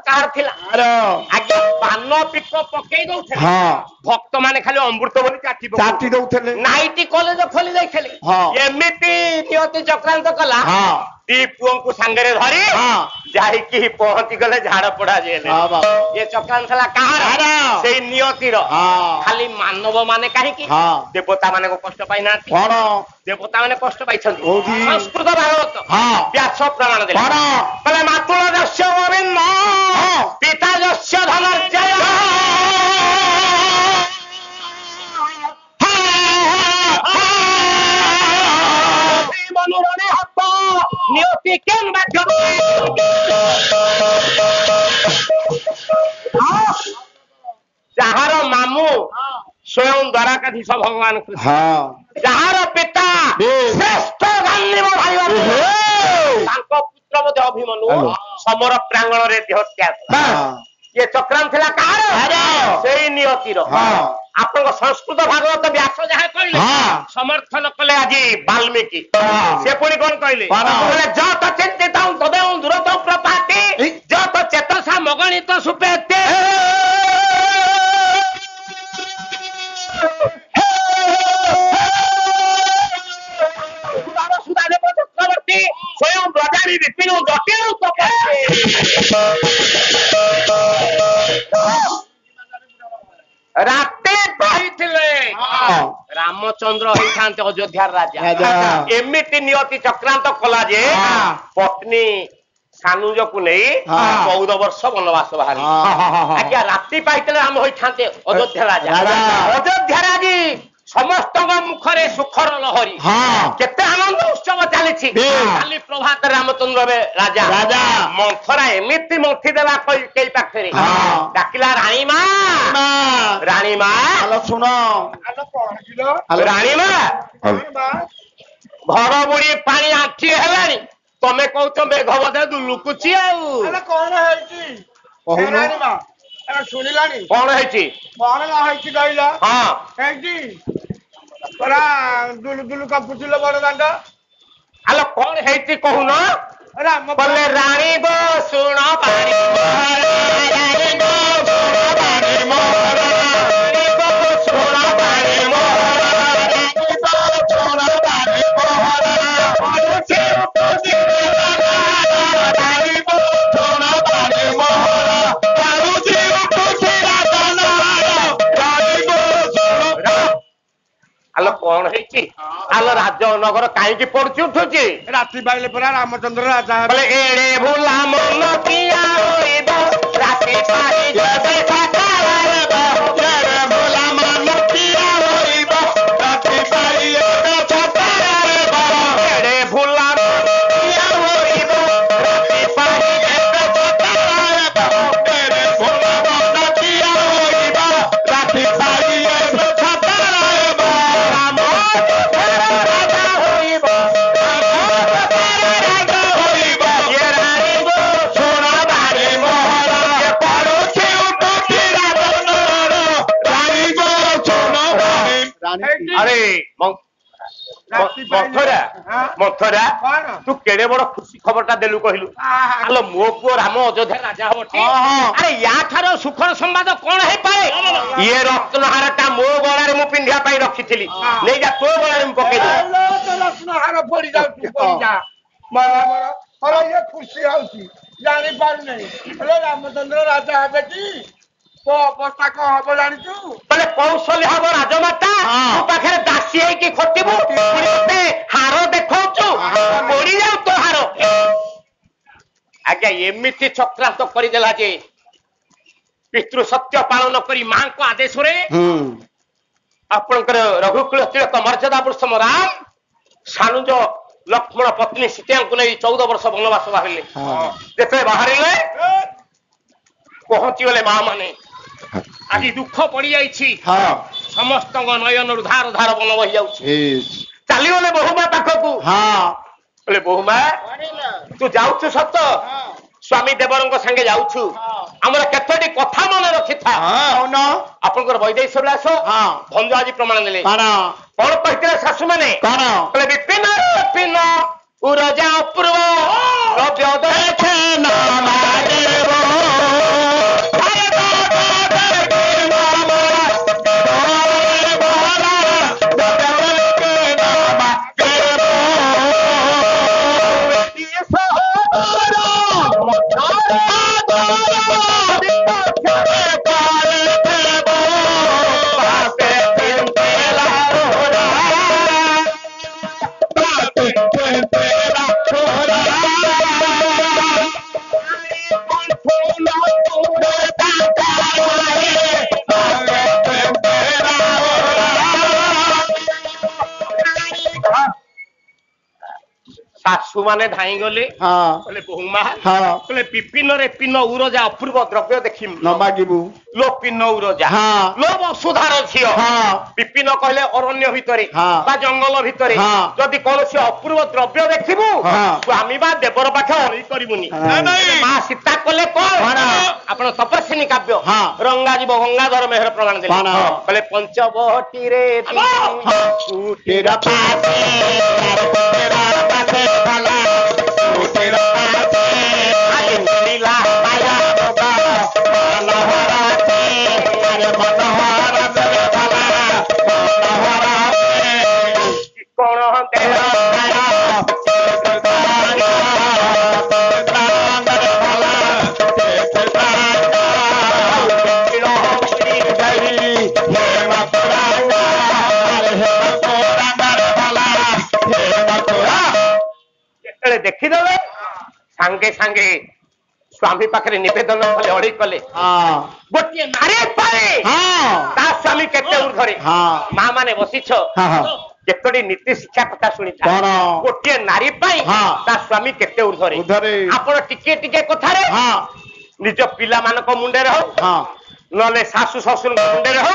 କାହାର ଥିଲା ଆଜ୍ଞା ପାନ ପିକ ପକେଇ ଦଉଥିଲେ ଭକ୍ତ ମାନେ ଖାଲି ଅମୃତ ବୋଲି ଚାଟି ଦଉଥିଲେ ନାଇଟି କଲେଜ ଖୋଲି ଦେଇଥିଲେ ଏମିତି ନିୟତି ଚକ୍ରାନ୍ତ କଲା ଦି ପୁଅଙ୍କୁ ସାଙ୍ଗରେ ଧରି ଯାଇକି ପହଞ୍ଚି ଗଲେ ଝାଡପଡା ଜେଲ ଏ ଚକ୍ରାନ୍ତ ଥିଲା କାହାର ସେଇ ନିୟତିର ଖାଲି ମାନବ ମାନେ କାହିଁକି ଦେବତା ମାନଙ୍କୁ କଷ୍ଟ ପାଇନାହାନ୍ତି କଣ ଦେବତା ମାନେ କଷ୍ଟ ପାଇଛନ୍ତି ସଂସ୍କୃତ ଭାଗବତ ବ୍ୟାସ ପ୍ରମାଣ ଦେଲେ କହିଲେ ମାତୃ ଯସ୍ୟ ଗୋବିନ୍ଦ ପିତା ଯସ୍ୟ ଧନଞ୍ଜୟ ମନୁରଣେ ହବ ନିୟତି କେନ୍ ବାଧ୍ୟ ଯାହାର ମାମୁଁ ସ୍ୱୟଂ ଦ୍ୱାରକାଧୀଶ ଭଗବାନ କୃଷ୍ଣ ଯାହାର ପିତା ଶ୍ରେଷ୍ଠ ଗାନ୍ଧୀବ ଭାଇ ତାଙ୍କ ପୁତ୍ର ମଧ୍ୟ ଅଭିମନ୍ୟୁ ସମର ପ୍ରାଙ୍ଗଣରେ ଦେହ ତ୍ୟାଗ ଇଏ ଚକ୍ରାନ୍ତ ଥିଲା କାହାର ସେଇ ନିୟତିର ଆପଣଙ୍କ ସଂସ୍କୃତ ଭାଗବତ ବ୍ୟାସ ଯାହା କହିଲେ ସମର୍ଥନ କଲେ ଆଜି ବାଲ୍ମୀକି ସେ ପୁଣି କଣ କହିଲେ ଯତ ଚିନ୍ତିତ ତଦେ ଦୂରତ ପ୍ରପାତି ଯତ ଚେତସା ମଗଣିତ ସୁପେତେ ଚକ୍ରବର୍ତ୍ତୀ ସ୍ୱୟଂ ବ୍ରଜାରୀ ବିପିନ ଜଟିଳ ରାତି ପାଇଥିଲେ ରାମଚନ୍ଦ୍ର ହେଇଥାନ୍ତେ ଅଯୋଧ୍ୟାର ରାଜା ଏମିତି ନିୟତି ଚକ୍ରାନ୍ତ କଲା ଯେ ପତ୍ନୀ ସାନୁଜକୁ ନେଇ 14 ବର୍ଷ ବନବାସ ବାହାରିଲେ ଆଜ୍ଞା ରାତି ପାଇଥିଲେ ରାମ ହୋଇଥାନ୍ତେ ଅଯୋଧ୍ୟା ରାଜା ଅଯୋଧ୍ୟା ରାଜି ସମସ୍ତଙ୍କ ମୁଖରେ ସୁଖର ଲହରୀ କେତେ ଆନନ୍ଦ ଉତ୍ସବ ଚାଲିଛି କାଲି ପ୍ରଭାତ ରାମଚନ୍ଦ୍ର ରାଜା ମନ୍ଥରା ଏମିତି ମନ୍ଥି ଦେଲା କେଇ ପାଖରେ ଡାକିଲା ରାଣୀମା ରାଣୀମା ଶୁଣ ରାଣୀମା ଘର ବୁଡି ପାଣି ଆଣ୍ଠିଏ ହେଲାଣି ତମେ କହୁଛ ମେଘ ବୋଧେ ଲୁକୁଛି ଆଉ କଣ ହେଇଛି ଶୁଣିଲାଣି କଣ ହେଇଛି କଣ ହେଇଛି କହିଲ ହେଇଛି ଦୁଲୁ ଦୁଲୁ କପୁଥିଲ ବଡ ଦାଣ୍ଡ ଆଲୋ କଣ ହେଇଛି କହୁନ ରାମ କହିଲେ ରାଣୀ ଗୋ ଶୁଣ ପାଣି ଆଲୋ କଣ ହେଇଛି ଆଲୋ ରାଜନଗର କାହିଁକି ପଡୁଛି ଉଠୁଛି ରାତି ପାଇଲେ ପରା ରାମଚନ୍ଦ୍ର ରାଜା ବୋଲେ ଏଡେ ଭୁଲା ମନ କିଆ ହୋଇବ ରାତି ପାଇଲେ ଭୁଲା ମନ କିଆ ହୋଇବ ରାତି ପାଇଲେ ଏଡେ ଭୁଲା କିଆ ହୋଇବ ରାତି ପାଇଲେ ଏଡେ ଭୁଲା ମନ କିଆ ହୋଇବ ରାତି ପାଇଲେ আরে মন্থরা তু কেড়ে বড় খুশি খবরটা দেলু কহিলু আলো মো পুଅ রাম অযোধ্যা রাজা হবটি আরে ইয়া ঠার সুখর সম্বাদ কোন হেই পারে ইয়ে রত্নহারটা মো গলারে মু পিন্ধিয়া পাই রখিছিলি নেই যা তো গলারে মু পকেই দে রত্নহার পড়ি যাউছি পড়ি যা মারা মারা আরে ইয়ে খুশি হউছি জানি পার নাই হলো রামচন্দ্র রাজা হবে কি তো অবস্থা কো হবো জানিছু বলে কৌশলী হবো রাজমাতা তু পাখরে দাসী হেকি খটিবু পুরিতে হার দেখাউছু পড়ি যাও তো হার আজ্ঞা এমিতি চক্রান্ত করি দেলা যে পিতৃ সত্য পালন করি মাଙ୍କ আদেশরে ଆପଣଙ୍କର ରଘୁକୁଳ ତିଳକ ମର୍ଯ୍ୟାଦା ପୁରୁଷୋତ୍ତମ ରାମ ସାନୁଜ ଲକ୍ଷ୍ମଣ ପତ୍ନୀ ସୀତାଙ୍କୁ ନେଇ 14 ବର୍ଷ ବନବାସ ବାହାରିଲେ ଯେତେବେଳେ ବାହାରିଲେ ପହଞ୍ଚି ଗଲେ ମା ମାନେ ଆଜି ଦୁଃଖ ପଡି ଯାଇଛି ସମସ୍ତଙ୍କ ନୟନରୁ ଧାର ଧାର ବନ ବହି ଯାଉଛି ଚାଲିଗଲେ ବୋହୁମା ପାଖକୁ ବୋଲେ ବୋହୁମା ତୁ ଯାଉଛୁ ସତ ସ୍ୱାମୀ ଦେବରଙ୍କ ସାଙ୍ଗେ ଯାଉଛୁ ଆମର କେତୋଟି କଥା ମନେ ରଖିଥା ଆପଣଙ୍କର ବୈଦେହୀ ବିଳାସ ଭଞ୍ଜ ଆଜି ପ୍ରମାଣ ଦେଲେ କଣ କହିଥିଲେ ଶାଶୁ ମାନେ କହିଲେ ବିପିନ ବିପିନ ଉରଜା ଅପୂର୍ବ शाशु माने धाई गले बोले बहुमा बोले पिपिन रे पिन उरोजा अपूर्व द्रव्य देखिम न मागिबू लो पिन उरोजा लो वसुधार झियो पिपिन कहले अरण्य भितरे बा जंगल भितरे जदि कोनोसी अपूर्व द्रव्य देखिबू स्वामी बा देवर पाखे अरी करिमुनी मां सीता कहले कोन आपण तपस्विनी काव्य रंगा जीव गंगाधर मेहर प्रमाण देले कहले पंचवटी रे तेरा पासे तेरा पासे भला तेरा पासे आले लीला माया बाबा मनोहरा अरे मनोहरा तेरे भला मनोहरा कोण तेरा देखिदेवे सांगे सांगे स्वामी पाखे निवेदन कले अड़ी कले गोटे नारी स्वामी केते ऊर्धरे माँ माने बसीछ केतोटी नीति शिक्षा कथा शुणी गोटे नारी स्वामी केते ऊर्धरे आपण टिके टिके कथारे निज पिला मानक मुंडे हो नले सासु ससुर मुंडे हो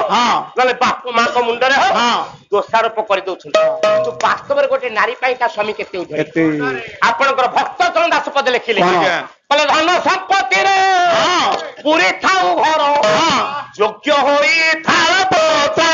नले बाप माँ को मुंडे हो दोषारोप कर दउछन वास्तव में गोटे नारी स्वामी केते ऊर्धरे आपनकर भक्त चरण दास पद लिखिले कहले धन संपत्ति रे पूरी थाउ घर योग्य होई थार पोता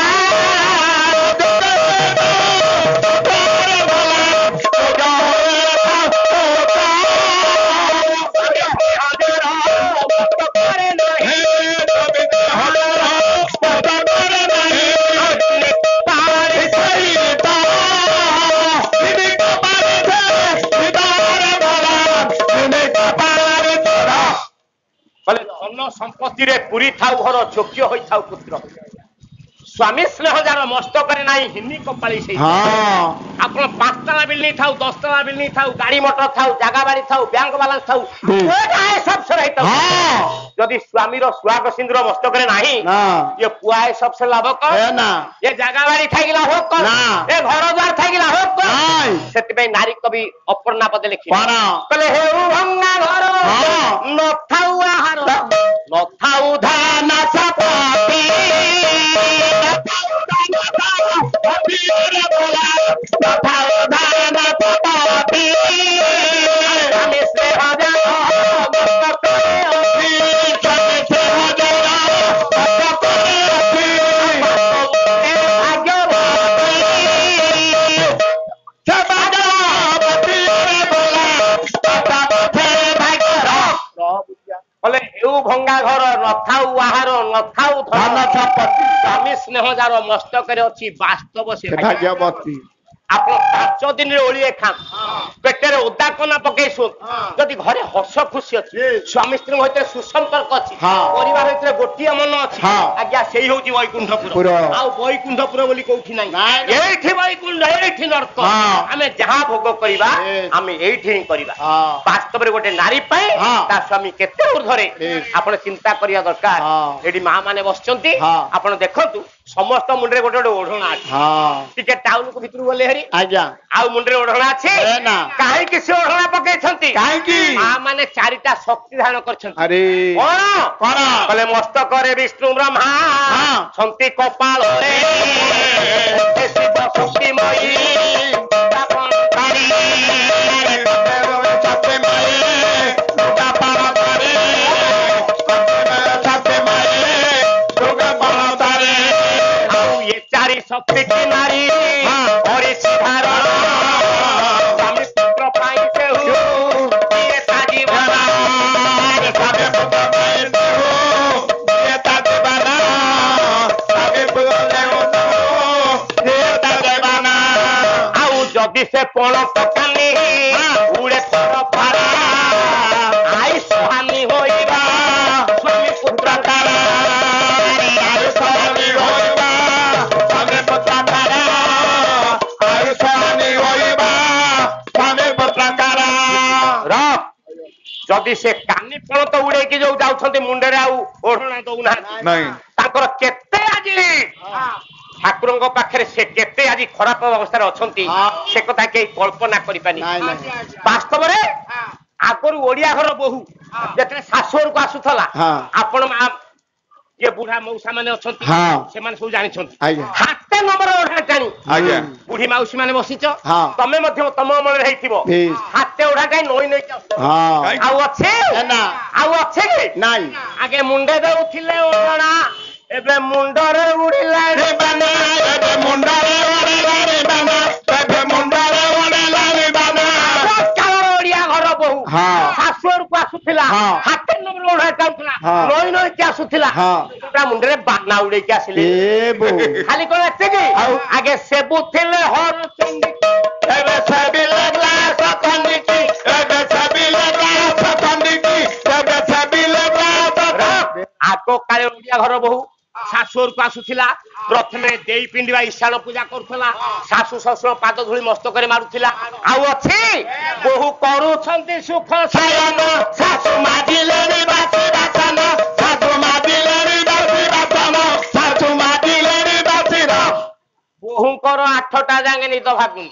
संपत्ति रे पूरी थाउ घर योग्य होई थाउ पुत्र स्वामी स्नेह जार मस्तक नहीं हिन्नी कपाली से आप 5 तला बिल्डिंग थाउ 10 तला बिल्डिंग थाउ गाड़ी मोटर थाउ जगह बाड़ी थाउ बैंक बैलेंस थाउ सब से जदि स्वामी रो सुहाग सिंदूर मस्तक नहीं ये पुआए सबसे लाभ कौन ये जगह बाड़ी थाई लाभ कौन ये घर द्वार थाई लाभ कौन से नारी कवि अपर्णा पद लिखि कहले हे भंगा घर न थाउ आहार न थाउ धान सपति भंगा घर नथाऊ आहार नथाऊ धन संपत्ति स्वामी स्नेह जार मस्तक अच्छी वास्तव से भाग्यवती आप 5 दिन ओलिए खा पेटे ओदा कना पकई सु जदि घरे हस खुशी अच्छी स्वामी स्त्री होते सुसंपर्क अच्छी परिवार होते गोटिए मन अच्छी आज्ञा से होची वैकुंठपुर आ वैकुंठपुर बोली कोठी नाही एठी वैकुंठ एठी नरक आमे जहां भोग करिबा आमे एठी ही करिबा वास्तव रे गोटे नारी पाए ता स्वामी केते ऊर्धरे आपण चिंता करिया दरकार एडी मां माने बसचंती आपण देखंतु समस्त मुंडरे गोटे गोटे ओढणा अछि टिके टाउन को भितरु गले हरी आज्ञा आउ मुंडरे ओढणा अछि काहे कि से ओढणा पकै छंती काहे कि मां माने चारिटा शक्ति धारण करछंती अरे कोन कहले मस्तक रे विष्णु ब्रह्मा छंती कपाल रे शिव शक्ति मई तापन कारी छते मई दुर्गा पार कारी छते मई दुर्गा पार कारी ये चारी शक्ति की नारी और साधारण स्वामी पुत्र पाई से ये ताजी बना सबे पुत्र पाई से ये ताजी बना सबे पुत्र ये ताजी बना आउ जदि से पण पकानी उड़े पर भारा आई स्वामी होइबा स्वामी पुत्र तारा आई स्वामी होइबा जदि से कानी फल तो उड़े कि जो जाउछंती मुंडरे आउ ओढणा दउना नहीं ताकर केते आज ଠାକୁରଙ୍କ ପାଖରେ ସେ କେତେ ଆଜି ଖରାପ ଅବସ୍ଥାରେ ଅଛନ୍ତି ସେ କଥା କେହି କଳ୍ପନା କରିପାରି। ବାସ୍ତବରେ ଆଗରୁ ଓଡିଆ ଘର ବୋହୂ ଯେତେବେଳେ ଶାଶୁ ଘରକୁ ଆସୁଥିଲା ଆପଣ ये बुढ़ा मौसा माने अछंती से माने सब जानिछंती हाते नंबर ओढा टाणी बुढ़ी मौसी माने बसिछ तमे मध्य तम अमल रहिथिबो हाते ओढा टाणी नई नई आउ अच्छे ना आउ अच्छे के नाही आगे मुंडे देउथिले ओढा एबे मुंडरे उड़िला रे बाना एबे मुंडरे उड़िला रे बाना एबे मुंडरे उड़िला रे बाना ओडिया घर बहु शाशुर को आसुथिला हाते नंबर ओढा टाउथला नई नई के आसुथिला मुंडे बाना उड़े के आसिले खाली कोन एते के आगे सेबु थिले हर चंडी एबे सेबिले ग्लास कंडीची एबे सेबिले ग्लास कंडीची एबे सेबिले ग्लास आगो काले ओडिया घर बहु शाशुर को आसुथिला प्रथमे देई पिंडीवा ईशान पूजा करथला शाशु ससुर पाद धूଳି मस्तकरे मारुथिला आउ अछि बहु करूछंती सुख सायन शाशु मादिले रे बासी बासन शाशु मादिले रे बासी बासन शाशु मादिले रे बासी रा बहुकर 8टा जांगे निद भागुनी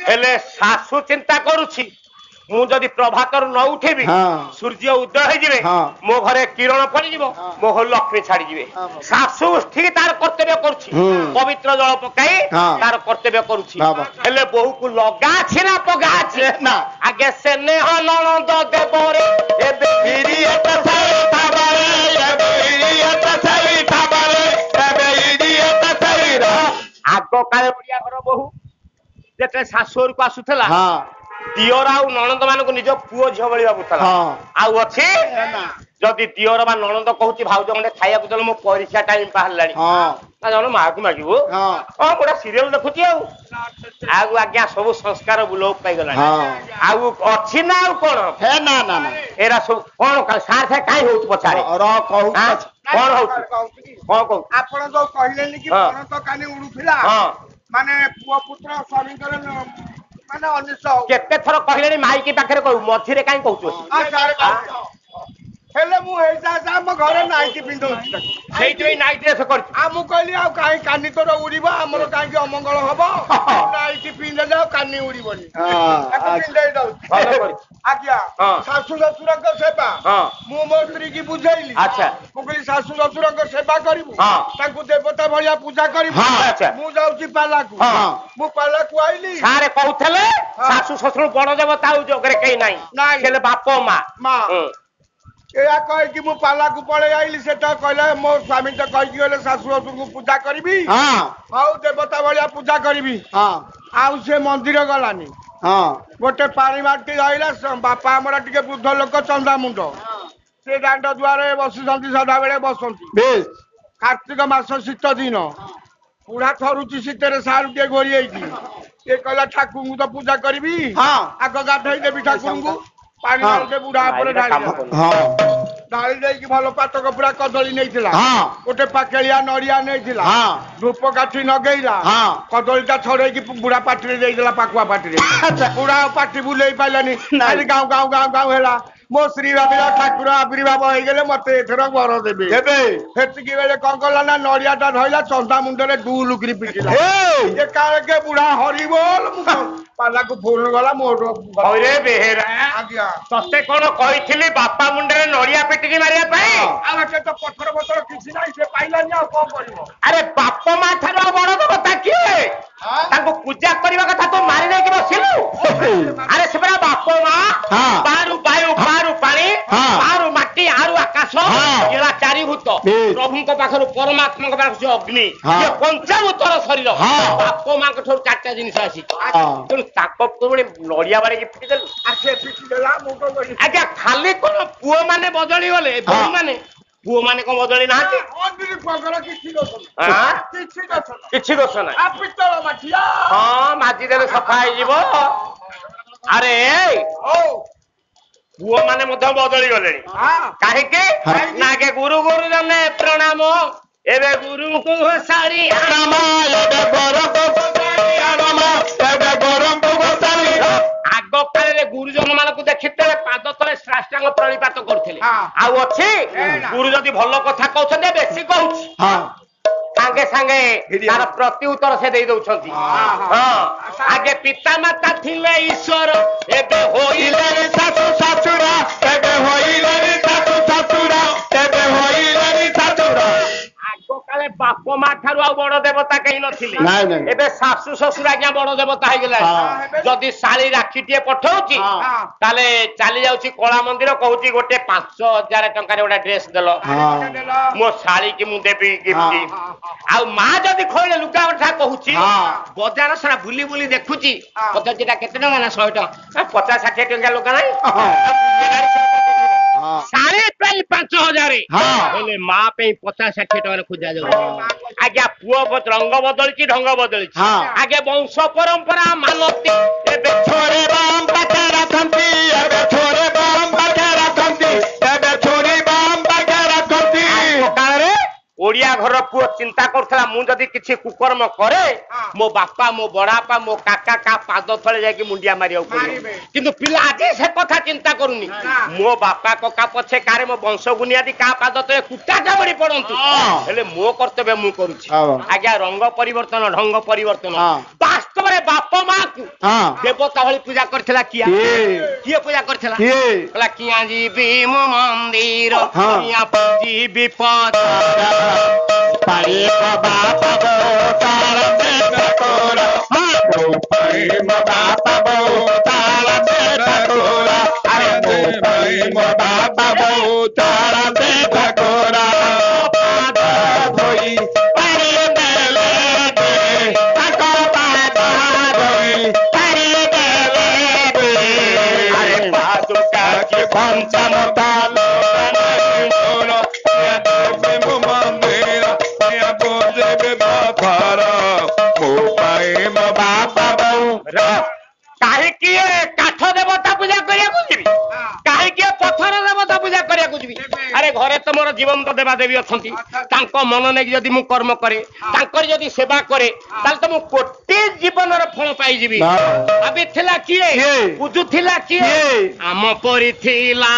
हेले शाशु चिंता करूछि मु जदि प्रभातर न उठेबी सूर्य उदय हो जिवे मो घरे किरण पड़ी जीवो मो घर लक्ष्मी छाड़ी जिवे शाशु ठीक तार कर्तव्य करूछि पवित्र जल पकाई तार कर्तव्य करूछि हेले बहु को लगा छी ना पगा छी ना आगे से नेह ननद देबरे एबे इरियत सही थाबारे एबे इरियत सही थाबारे एबे इरियत सही रा आगो काले ओडिया घर बहु जेते शाशुर को आसुथला दियोर आउ ननद मान को निज पुओ झियो बळी बाबुतला आउ अछि जदि दियोर बा ननद कहूची भाउज गंडे खाइया को चलो मो परीक्षा टाइम पाहलानी ना जनो मा को मागिबो गोटा सीरियल देखुची आउ आज्ञा सब संस्कार बुलोक पाई गलानी आउ अछि ना आउ कोन हे ना ना ना एरा सब कोन का सार से काई होत पछारे र कहू कोन होत कोन कहू आपण जो कहिलेनी कि कोन तो कानी उडुथिला माने पुओ पुत्र स्वामी करे माने अनिस केते थर कहिलेनी माइकी पाखरे कहू मझिरे काई कहू हेले मु हेजा जा म घरे नाइटी पिंदो सेइतै नाइटी रे कर आ मु कहली आ काई कानी तोर उड़ीबा हमरो काई के अमंगल हबो नाइटी पिंदे जाओ कानी उड़ीबनी ताको पिंदे दउ भलो कर आज्ञा सासु ससुर के सेवा मु मो स्त्री की बुझैली अच्छा मु कहली सासु ससुर के सेवा करिबु ताको देवता भलिया पूजा करिबु मु जाउची पाला को मु पाला को आइली सारे कहउथले सासु ससुर बड़ देवता उ जोगरे कई नाही खेले बाप मां एया कह कि मु पाला को पळे आइली सेटा कहले मो स्वामी तो कहि गेले सासु ससुर को पूजा करबी हां देवता भलिया पूजा करबी आउ से मंदिर गलानी गोटे पानी बाटी आइला बापा हमरा टिके बुद्ध लोक चंदा मुंडो से दांड द्वारे बसुसंती सदा बेले बसंती बेस कार्तिक मास शीत दिन पुरा थरुची शीतरे सारू के गोरी आइकी ए कहला ठाकुर को तो पूजा करबी आगो गाधई देबी ठाकुर को पानी के बुढ़ा पर ढाली दे कि भलो पातक पूरा कदली नैथिला गोटे पाकेलिया नड़िया नैथिला धूप काठी नगैला कदलीटा छड़े कि बुढ़ा पाटी रे देला पाकुआ पाटी रे बुढ़ा पाटी बुलै पाइलानी खाली गाँव गाँव गाँव गाँव हेला मो श्री रविरा ठाकुर आविर्भाव हो गले मते एथर वर देबे हेबे हेतिकी बेले कोन कला ना नड़ियाटा धइला चंदा मुंडरे दू लुकरी पिटिला ए काल के बुढ़ा हरि बोल पाला को फोन गला मोर अरे बेहेरा आज्ञा तते कोन कहिथिली बापा मुंडरे नड़िया पिटिकी मारिया पई आ के तो पत्थर पत्थर किछि नाही से पाइलानी आ कोन करिवो अरे बाप मा थारो बड़ देवता किए ताको पूजा करबा कथा तो मारि नै के बसिलु अरे सेबरा बाप मा बारू बायु बारू पानी बारू माटी आरू आकाश एला चारि भूत प्रभु को पाखरु परमात्मा को पाखरु अग्नि ये पंचभूतर शरीर बाप मा के ठोर चारटा जिनिस आसी तो ताको कोबे नड़िया बारे के पिटि देलु आ से पिटि देला मोटो गली आज्ञा खाली कोन पुओ माने बदली गले बहु माने पुओ माने को बदली नाती ओंदिरी पगर किछि दोछ हां किछि दोछ ना आ पितळ माठिया हां माजी देले सफा हो जीवो अरे ओ पुओ माने मध्य बदली गले काहे के नागे गुरु गुरु जने प्रणाम एबे गुरु को सारी राम एबे गुरु को सारी राम एबे गुरु को सारी आगो काले गुरुजन मान को देखिते पाद तले श्राष्टांग प्रणिपात करथिले आउ अछि गुरु जदी भलो कथा कहउछन बेसी कहउछ हां सांगे सांगे तार प्रति उत्तर से दे दउछंती आगे पिता माता थिले ईश्वर एबे होइले सासु ससुर एबे होइले सासु ससुर एबे होइले ससुर आगो काले बाप मा ठारु आ बड़ देवता कहि नथिले एबे सासु ससुर आज्ञा बड़ देवता हे गेला जदी साली राखीटिए पठौची ताले चाली जाउची कला मंदिर कहूची गोटे 5000 टंका रे ओडा ड्रेस देलो मो साली की मु देबी गिफ्ट आ मा जदी खोले लुगा उठा कहूची बजार सारा बुली बुली देखुची पचाजीटा केते टंका ना 100 टंका 50 60 टंका लोका नाही साढ़े 5000 हेले मा पे 50 60 टंका खुजा जाउ आज्ञा पुओ रंग बदलची ढंग बदलची आगे वंश परंपरा मानती एबे छोरे बम पाखे रखंती एबे छोरे बम पाखे रखंती एबे छोरी बम पाखे रखंती कारे ओडिया घर पुओ चिंता करथला मु जदी किछि कुकर्म करे मो बापा मो बड़ापा मो काका का पाद थळे जाकी मुंडिया मारिया पड़े किंतु पिला आज से कथा चिंता करूनी मो बापा कका पछे कारे मो वंश गुनियादी का पाद तळे कुटा जाबड़ी पड़ंतु हेले मो कर्तव्य मु करूछि आज्ञा रंग परिवर्तन ढंग परिवर्तन वास्तव रे बापा मा को देवता भଳି पूजा करथला किया पूजा करथला कहला किया जीबी मो मंदिर किया जीबी पद पारे बापा बो तार दे तोरा पारे बापा बो तार दे तोरा अरे पारे बापा बो तार दे तोरा पाद धोई पारे देले दे ताको पाद धोई पारे देले दे अरे पादुका के पंचम ताल काहे किए काठ देवता पूजा करिया कुजिबी काहे किए पत्थर देवता पूजा करिया कुजिबी अरे घरे त मोर जीवन तो देवा देवी अछंती तांको मन नै जदी मु कर्म करे तांकर जदी सेवा करे ताल त मु कोटी जीवन र फल पाई जीबी अबे थिला किए बुझु थिला किए आम परि थिला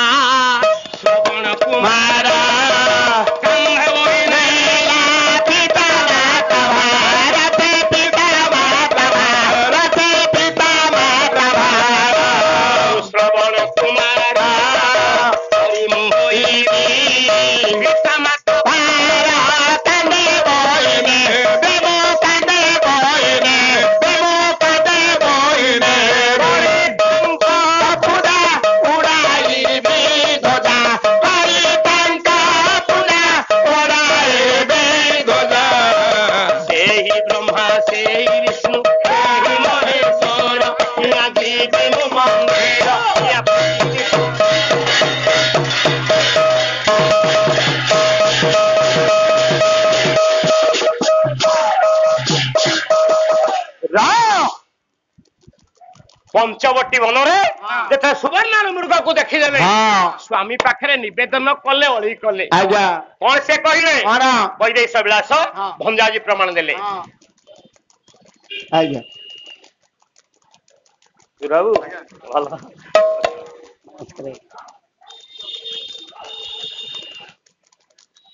श्रवण कुमार कंधे ओइने पंचवटी वन रे सुवर्ण मृग को देखी देवे स्वामी पाखरे निवेदन कले अली कले कौन से कहले वैदेश विलास भंजाजी प्रमाण देले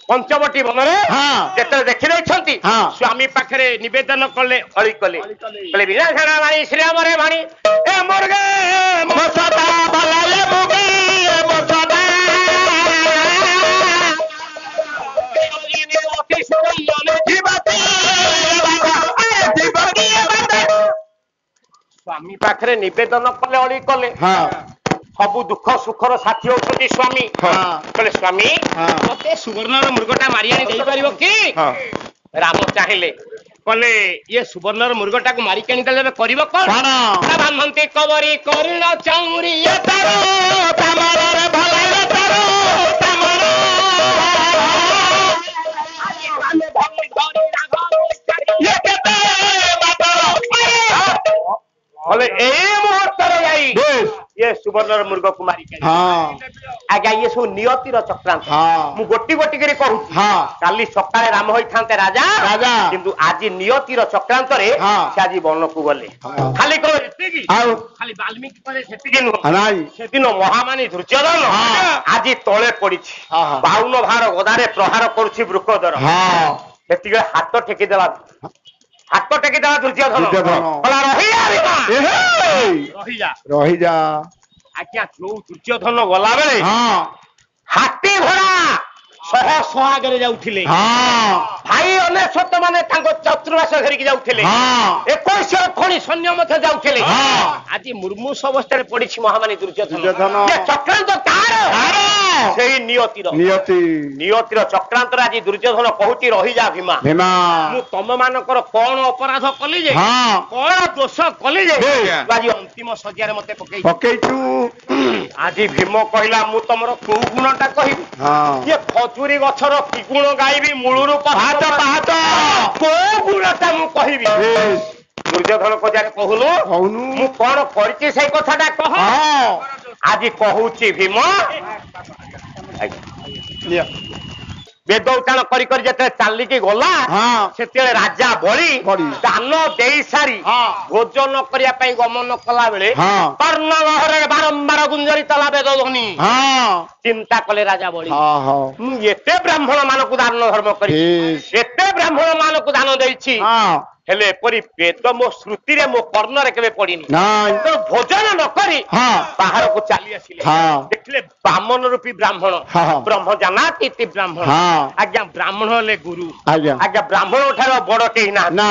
पंचवटी वन रे देखी देछंती स्वामी पाखरे निवेदन कले अली कले कले विनाशना वाणी श्री हमरे वाणी ए मुर्गे मसदा भलाले मुगे मसदा अति सुंदर जीवती जीवती स्वामी पाखरे निवेदन कले अली कले सबु दुख सुखर साथी होती स्वामी कहले स्वामी मते सुवर्ण मृगटा मारियानी देई परिबो कि राम चाहिले कहले ये सुवर्ण मृगटा को मारी केनी देले करिवो कोन बांधंती कवरी करिण चाउरी ये तारो तमर रे भले तारो तमर ये केते बातो बोले ए मुहूर्त रे जाई ये सुवर्ण मृग कुमारी आज्ञा ये सब नियतिर चक्रांत मु गोटी गोटी करी कहू काली सकाळे राम होई थांते राजा किंतु आज नियतिर चक्रांत रे से आज वन को गले खाली कह एतिकी खाली वाल्मीकि करे सेतिकी नु सेदिन महामानी दुर्योधन आज तळे पड़िछि 52 भार गदारे प्रहार करूछि वृकोदर ସେତିକି ହାତ ଟେକିଦେଲା ଦୁର୍ଯ୍ୟୋଧନ ରହିଯା ଆଜ୍ଞା। ଯୋଉ ଦୁର୍ଯ୍ୟୋଧନ ଗଲା ବେଳେ ହାତୀ ଘୋଡା ଶହ ଆଗରେ ଯାଉଥିଲେ। ଭାଇ ଅନେଶତ ମାନେ ତାଙ୍କ ଚତୁର୍ମାସ ଧରିକି ଯାଉଥିଲେ। 21 ଖଣି ସୈନ୍ୟ ମଧ୍ୟ ଯାଉଥିଲେ। ଆଜି ମୁର୍ମୂଷ ଅବସ୍ଥାରେ ପଡିଛି ମହାମାନୀ ଦୁର୍ଯ୍ୟୋଧନ। ଚକ୍ରାନ୍ତ ତାର ସେଇ ନିୟତିର ଚକ୍ରାନ୍ତରେ ଆଜି ଦୁର୍ଯ୍ୟୋଧନ କହୁଛି ରହିଯା ଭୀମା। ମୁଁ ତମ ମାନଙ୍କର କଣ ଅପରାଧ କଲି ଯେ କଣ ଦୋଷ କଲି ଯେ ଆଜି ଅନ୍ତିମ ଶଯ୍ୟାରେ ମତେ ପକେଇଛୁ। ଆଜି ଭୀମ କହିଲା ମୁଁ ତମର କୋଉ ଗୁଣଟା କହିବି? ଇଏ ଖଜୁରୀ ଗଛର କି ଗୁଣ ଗାଇବି ମୂଳରୁ କୋଉ ଗୁଣଟା ମୁଁ କହିବି? ଦୁର୍ଯ୍ୟୋଧନ ପଚାରେ କହୁନୁ ମୁଁ କଣ କରିଛି ସେଇ କଥାଟା କହ। ଆଜି କହୁଛି ଭୀମ। ବେଦ ଉଚ୍ଚାରଣ କରି କରି ଯେତେବେଳେ ଚାଲିକି ଗଲା ସେତେବେଳେ ରାଜା ବଳି ଦାନ ଦେଇ ସାରି ଭୋଜନ କରିବା ପାଇଁ ଗମନ କଲା ବେଳେ କର୍ଣ୍ଣଗହରେ ବାରମ୍ବାର ଗୁଞ୍ଜରିତ ବେଦ ଧ୍ୱନି। ଚିନ୍ତା କଲେ ରାଜା ବଳି ମୁଁ ଏତେ ବ୍ରାହ୍ମଣ ମାନଙ୍କୁ ଦାନ ଧର୍ମ କରି ଏତେ ବ୍ରାହ୍ମଣ ମାନଙ୍କୁ ଦାନ ଦେଇଛି ହେଲେ ଏପରି ବେଦ ମୋ ସ୍ମୃତିରେ ମୋ କର୍ଣ୍ଣରେ କେବେ ପଡିନି। ଭୋଜନ ନ କରି ବାହାରକୁ ଚାଲି ଆସିଲେ ଦେଖିଲେ ବାମନ ରୂପୀ ବ୍ରାହ୍ମଣ ବ୍ରହ୍ମଜାନାତି ବ୍ରାହ୍ମଣ। ଆଜ୍ଞା ବ୍ରାହ୍ମଣ ହେଲେ ଗୁରୁ। ଆଜ୍ଞା ବ୍ରାହ୍ମଣ ଠାରୁ ବଡ କେହି ନାହାନ୍ତି।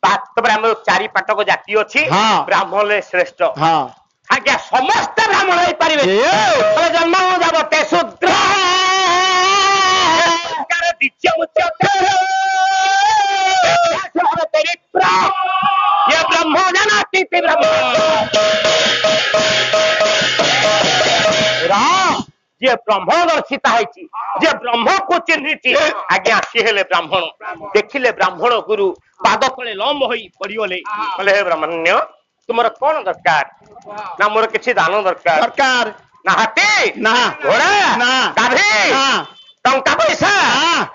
ବାସ୍ତବରେ ଆମର 4 ପାଟକ ଜାତି ଅଛି। ବ୍ରାହ୍ମଣ ହେଲେ ଶ୍ରେଷ୍ଠ। ଆଜ୍ଞା ସମସ୍ତେ ବ୍ରାହ୍ମଣ ହେଇପାରିବେ। ଜନ୍ମ ଯାବତେ ଶୂଦ୍ର ବ୍ରହ୍ମ ଜାନାତି ବ୍ରାହ୍ମଣ ଯିଏ ବ୍ରହ୍ମ ଦର୍ଶିତା ହେଇଛି ଯିଏ ବ୍ରହ୍ମକୁ ଚିହ୍ନିଛି ଆଜ୍ଞା ସିଏ ହେଲେ ବ୍ରାହ୍ମଣ। ଦେଖିଲେ ବ୍ରାହ୍ମଣ ଗୁରୁ ପାଦ ତଳେ ଲମ୍ବ ହୋଇ ପଡିଗଲେ। କହିଲେ ହେ ବ୍ରାହ୍ମଣ୍ୟ ତୁମର କଣ ଦରକାର? ନା ମୋର କିଛି ଦାନ ଦରକାର। ନା ହାତୀ ନା ଘୋଡା ନା ଗାଭୀ ଟଙ୍କା ପଇସା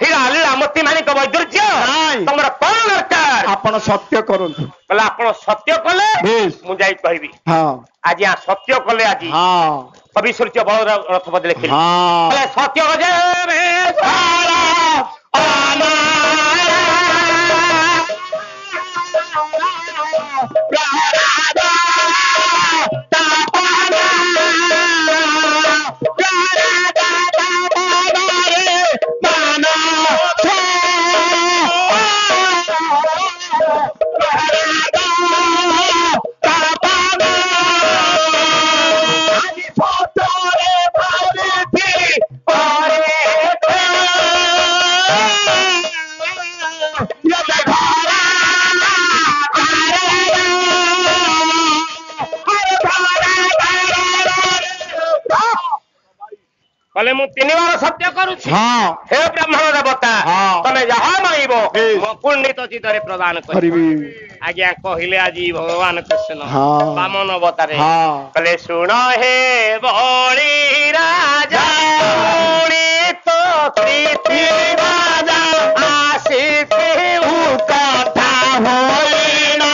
ହୀରା ଲୀଳା ମୋତି ମାଣିକ ବୈଦୁର୍ଯ୍ୟ ତମର କଣ ଦରକାର? ଆପଣ ସତ୍ୟ କରନ୍ତୁ। କହିଲେ ଆପଣ ସତ୍ୟ କଲେ ମୁଁ ଯାଇ କହିବି। ଆଜି ସତ୍ୟ କଲେ। ଆଜି ଅବିଶ୍ରୁତ୍ୟ ବଳ ରଥ ପଦେ ଲେଖିଲେ ସତ୍ୟ କହିଲେ ମୁଁ 3 ବାର ସତ୍ୟ କରୁଛି। ହେ ବ୍ରାହ୍ମଣ ଦେବତା ତମେ ଯାହା ମାଗିବ କୁଣ୍ଡିତ ଚିତରେ ପ୍ରଦାନ କରିବି। ଆଜ୍ଞା କହିଲେ ଆଜି ଭଗବାନ କୃଷ୍ଣ ବାମନ ଅବତାରେ କହିଲେ ଶୁଣ ହେ ବଳି ରାଜା ଆସିଛି କଥା ହୋଇନା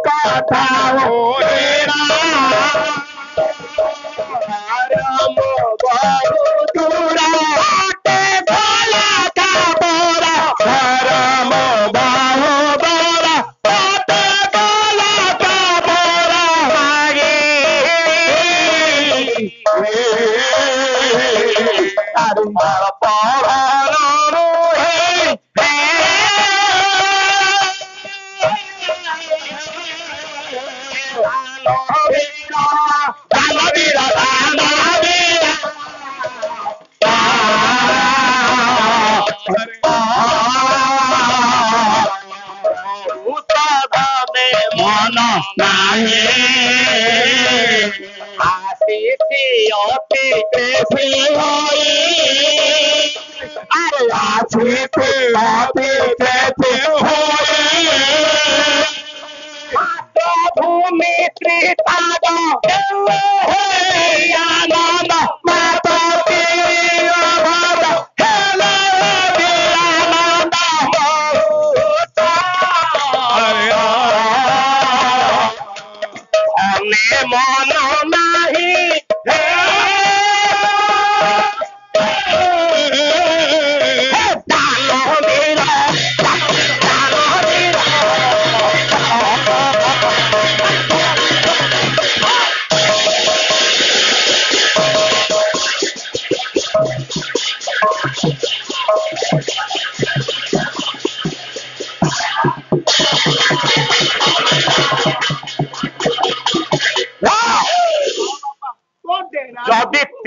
କଥା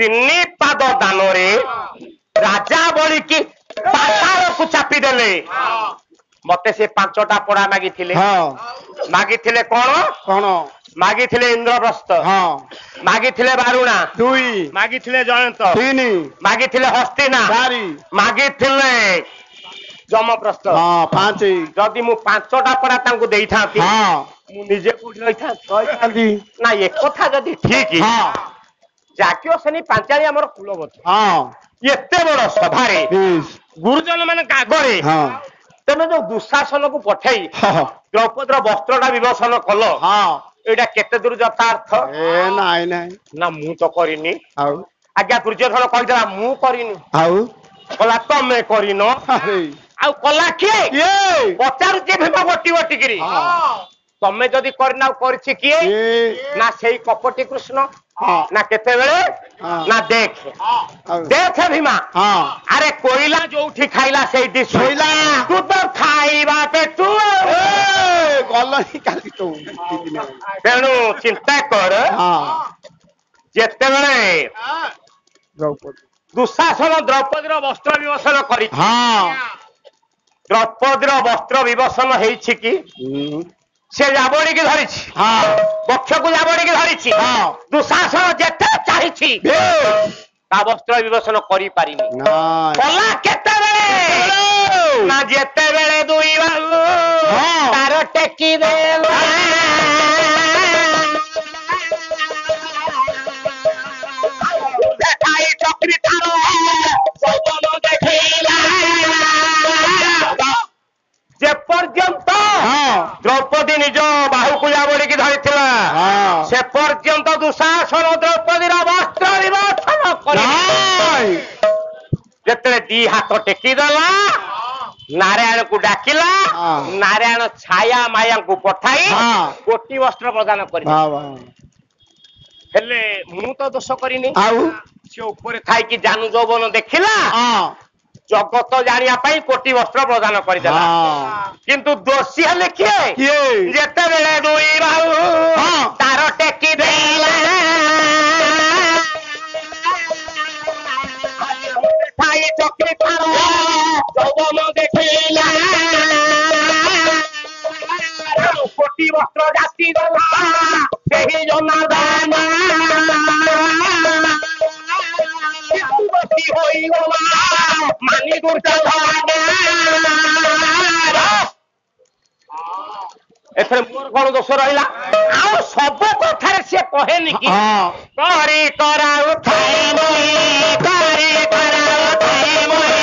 ତିନି ପାଦ ଦାନରେ ରାଜା ବଳିକି ପାତାଳକୁ ଚାପି ଦେଲେ। ମତେ ସେ 5ଟା ପଡା ମାଗିଥିଲେ। ମାଗିଥିଲେ କଣ? ମାଗିଥିଲେ ଇନ୍ଦ୍ରପ୍ରସ୍ଥ, ମାଗିଥିଲେ ବାରୁଣା, 2 ମାଗିଥିଲେ ଜୟନ୍ତ, 3 ମାଗିଥିଲେ ହସ୍ତିନା, 4 ମାଗିଥିଲେ ଯମପ୍ରସ୍ଥ, 5 ଯଦି ମୁଁ 5ଟା ପଡା ତାଙ୍କୁ ଦେଇଥାନ୍ତି ମୁଁ ନିଜେ କୋଉଠି ରହିଥାନ୍ତି ନା। ଏକଥା ଯଦି ଠିକ ଜାତୀୟ ଶ୍ରେଣୀ ପାଞ୍ଚାଳି ଆମର କୁଳବତୀ ଏତେ ବଡ ସଭାରେ ଗୁରୁଜନ ମାନେ ଆଗରେ ତମେ ଯୋଉ ଦୁଃଶାସନକୁ ପଠେଇ ଦ୍ରୌପଦୀର ବସ୍ତ୍ରଟା ବିଭସନ କଲ ଏଇଟା କେତେ ଦୂର ଯଥାର୍ଥ? ନାଇଁ ନା ମୁଁ ତ କରିନି। ଆଜ୍ଞା ଦୁର୍ଯ୍ୟୋଧନ କହିଦେଲା ମୁଁ କରିନି। କହିଲା ତମେ କରିନ। ଆଉ କଲା କିଏ? ପଚାରୁଛି ଭୀମ ଗୋଟି ଗୋଟିକିରି। ତମେ ଯଦି କରିନା ଆଉ କରିଛି କିଏ? ନା ସେଇ କପଟି କୃଷ୍ଣ। ନା କେତେବେଳେ ନା ଦେଖ ଭୀମା, ଆରେ କୋଇଲା ଯୋଉଠି ଖାଇଲା ସେଇଠି ଶୋଇଲା। ତୁ ତ ଖାଇବା ପେଟୁ ଗଲନି କାଲି। ତେଣୁ ଚିନ୍ତା କର ଯେତେବେଳେ ଦୁଃଶାସନ ଦ୍ରୌପଦୀର ବସ୍ତ୍ର ବିଭସନ କରିଛି, ଦ୍ରୌପଦୀର ବସ୍ତ୍ର ବିଭସନ ହେଇଛି କି? ସେ ଜାବଡିକି ଧରିଛି, ବକ୍ଷକୁ ଜାବଡିକି ଧରିଛି। ଦୁଃଶାସନ ଯେତେ ଚାହିଁଛି ତା ବସ୍ତ୍ର ବିଭସନ କରିପାରିନି। କଲା କେତେବେଳେ? ନା ଯେତେବେଳେ 2 ବାହୁ ତାର ଟେକି ଦେଲା। ଚକ୍ରି ତାର ଯୌବନ ଦେଖେଇଲା। ଯେ ପର୍ଯ୍ୟନ୍ତ ଦ୍ରୌପଦୀ ନିଜ ବାହୁକୁ ଜାବଡିକି ଧରିଥିଲା ସେ ପର୍ଯ୍ୟନ୍ତ ଦୁଃଶାସନ ଦ୍ରୌପଦୀର ବସ୍ତ୍ର ବିଭସନ କରି ଯେତେବେଳେ 2 ହାତ ଟେକି ଦେଲା ନାରାୟଣକୁ ଡାକିଲା, ନାରାୟଣ ଛାୟା ମାୟାଙ୍କୁ ପଠାଇ କୋଟି ବସ୍ତ୍ର ପ୍ରଦାନ କରି। ହେଲେ ମୁଁ ତ ଦୋଷ କରିନି। ସେ ଉପରେ ଥାଇକି ଜାନୁ ଯୌବନ ଦେଖିଲା, ଜଗତ ଜାଣିବା ପାଇଁ କୋଟି ବସ୍ତ୍ର ପ୍ରଦାନ କରିଦେଲା। କିନ୍ତୁ ଦୋଷୀ ହେଲେ କିଏ? ଯେତେବେଳେ 2 ବାହୁ ତାର ଟେକି ଦେଲା। ଚକ୍ରି ତାର ଯୌବନ ଦେଖେଇଲା। କୋଟି ବସ୍ତ୍ର ଜାତି ଦେଲା ସେହି ଜନାଦାନ। ହୋଇଗଲା ମାନି ଦୁର୍ଯୋଧନ। ଏଥିରେ ମୋର କଣ ଦୋଷ ରହିଲା? ଆଉ ସବୁ କଥାରେ ସିଏ କହେନି କି କରି କରାଉଥାଏ ମୁଇ, କରି କରାଉଥାଏ ମୁଇ,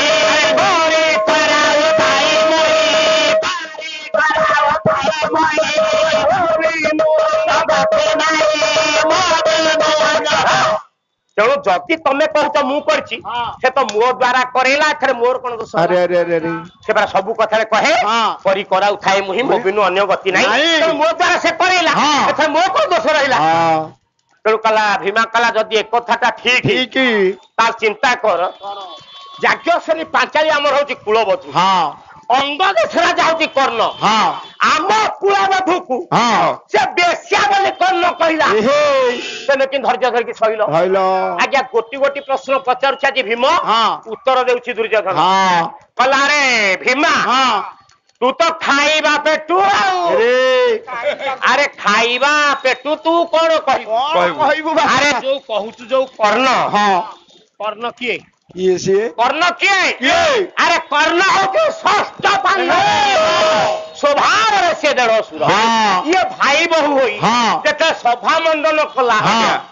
କରି କରାଉଥାଏ ମୁଇ, କରି କରାଉଥାଏ ମୁଇ। ତେଣୁ ଯଦି ତମେ କହୁଛ ମୁଁ କରିଛି ସେ ତ ମୋ ଦ୍ଵାରା କରେଇଲା, ଏଥିରେ ମୋର କଣ ଦୋଷ? ସେ ପରା ସବୁ କଥାରେ କହେ କରି କରାଉଥାଏ ମୁହିଁ, ମୋ ବିନୁ ଅନ୍ୟ ଗତି ନାହିଁ। ମୋ ଦ୍ଵାରା ସେ କରେଇଲା, ଏଥିରେ ମୋ କଣ ଦୋଷ ରହିଲା? ତେଣୁ କଲା ଭୀମା କଲା ଯଦି ଏ କଥାଟା ଠିକ ତାର ଚିନ୍ତା କର। ଯାଜ୍ଞ ଶ୍ରେଣୀ ପାଞ୍ଚାଳି ଆମର ହଉଛି କୁଳବଧୂ, ଅଙ୍ଗ ଦେଶ ରାଜା ହଉଛି କର୍ଣ୍ଣ। ଆମ କୁଳବଧୂକୁ ସେ ବେଶ୍ୟା ବୋଲି କର୍ଣ୍ଣ କହିଲା। ତମେ କିନ୍ତୁ ଧୈର୍ଯ୍ୟ ଧରିକି ସହିଲ। ଆଜ୍ଞା ଗୋଟି ଗୋଟି ପ୍ରଶ୍ନ ପଚାରୁଛି ଆଜି ଭୀମ, ଉତ୍ତର ଦେଉଛି ଦୁର୍ଯ୍ୟୋଧନ। କହିଲା ରେ ଭୀମା ତୁ ତ ଖାଇବା ପେଟୁ ଆଉ। ଆରେ ଖାଇବା ପେଟୁ ତୁ କଣ କହିବୁ? ଆରେ ଯୋଉ କହୁଛୁ ଯୋଉ କର୍ଣ୍ଣ, କର୍ଣ୍ଣ କିଏ? କର୍ଣ୍ଣ କିଏ? ଆରେ କର୍ଣ୍ଣ ହଉଛି ଷଷ୍ଠ ପାଣ୍ଡବ, ସ୍ୱଭାବରେ ସେ ଦେଢ଼ଶୁର। ଇଏ ଭାଇ ବୋହୂ ହୋଇ ଯେତେବେଳେ ସଭା ମଣ୍ଡନ କଲା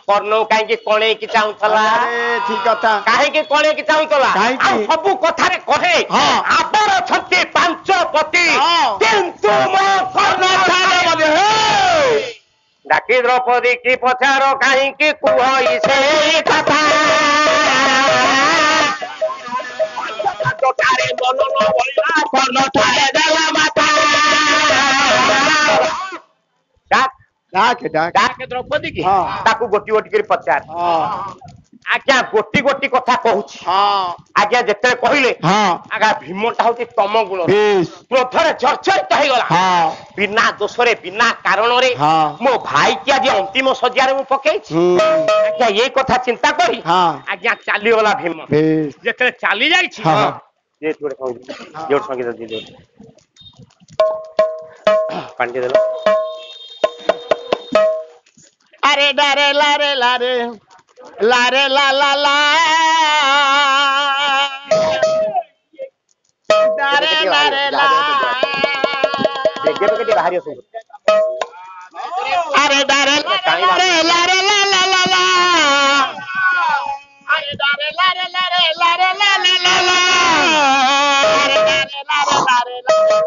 କର୍ଣ୍ଣକୁ କାହିଁକି କଣେଇକି ଚାହୁଁଥିଲା? ଠିକ କଥା, କାହିଁକି କଣେଇକି ଚାହୁଁଥିଲା? ଆଉ ସବୁ କଥାରେ କହେ ଆମର ଅଛନ୍ତି 5 ପତି କିନ୍ତୁ ମୋ କର୍ଣ୍ଣ ଡାକି ଦ୍ରୌପଦୀ କି ପଚାର କାହିଁକି କୁହ ସେଇ କଥା। ଦ୍ରୌପଦୀ କି ତାକୁ ଗୋଟି ଗୋଟି କରି ପଚାର। आज्ञा गोटी गोटी कथा कहूची आज्ञा जेते कहले आज्ञा भीमटा होती तम गुण क्रोधरे चर्चरित हो गला बिना दोषरे बिना कारण रे मो भाई की आज अंतिम सज्जार मु पकई आज्ञा ये कथा चिंता करी आज्ञा चली गला भीम जेते चली जाई छी जे थोड़े कहू जोड़ संगीत दे दे पांडे देलो अरे डारे लारे लारे लारे ला ला ला डारे लारे ला देखिए के बाहर हो अरे डारे लारे लारे ला ला ला ला अरे डारे लारे लारे लारे ला ला ला ला अरे डारे लारे लारे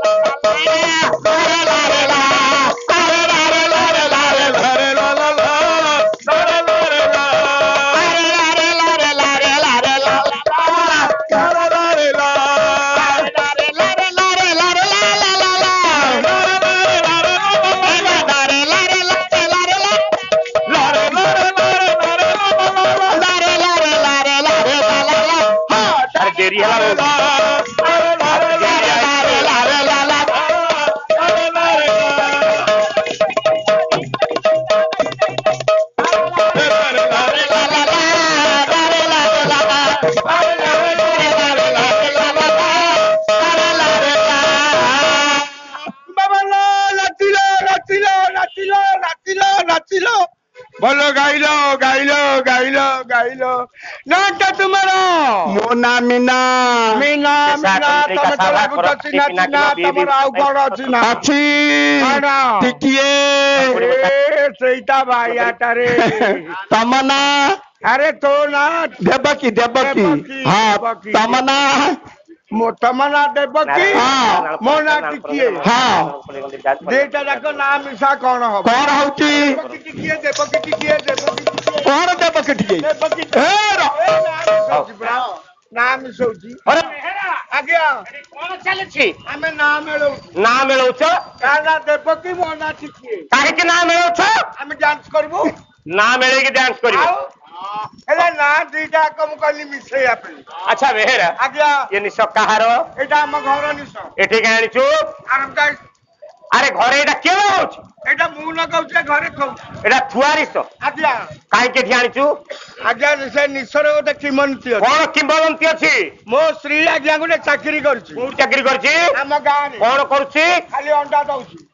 लारे ला अरे डारे लारे लारे लारे ला ला ला बोलो गाइलो गाइलो गाइलो गाइलो नाटा तुम्हारा मोना मीना मीना मीना तमे तो लागु तो चिना चिना तमरा आउ कोन अछि ना अछि टिकिए सेइता भाई आटारे तमना अरे तो ना देवकी देवकी हां तमना तमना देवकी हां मोना टिकिए हां देटा जाक नाम मिसा कोन हो कोन होती टिकिए देवकी टिकिए देवकी कोन देवकी टिकिए देवकी हे नाम मिसौची अरे आज्ञा कोन चले छी हमें नाम मेलो छ काना देवकी मोना टिकिए काहे के नाम मेलो छ हम डांस करबो ना मेले के डांस करियो एला ना दीटा कम कली मिसे आपनी अच्छा बेहरा आज्ञा ये निस कहारो एटा हम घर निस एठी के आनी छु आरम गाइस अरे घरे एटा के होछ एटा मु न कहउछे घरे कहउ एटा थुआरिस आज्ञा काहे के ध्यान छु आज्ञा से निसर गोटे किमंती अछि कोन किंबदंती अछि मो श्री आज्ञा गोटे चाकरी करछि कोन चाकरी करछि हम गां रे कोन करछि खाली अंडा दउछि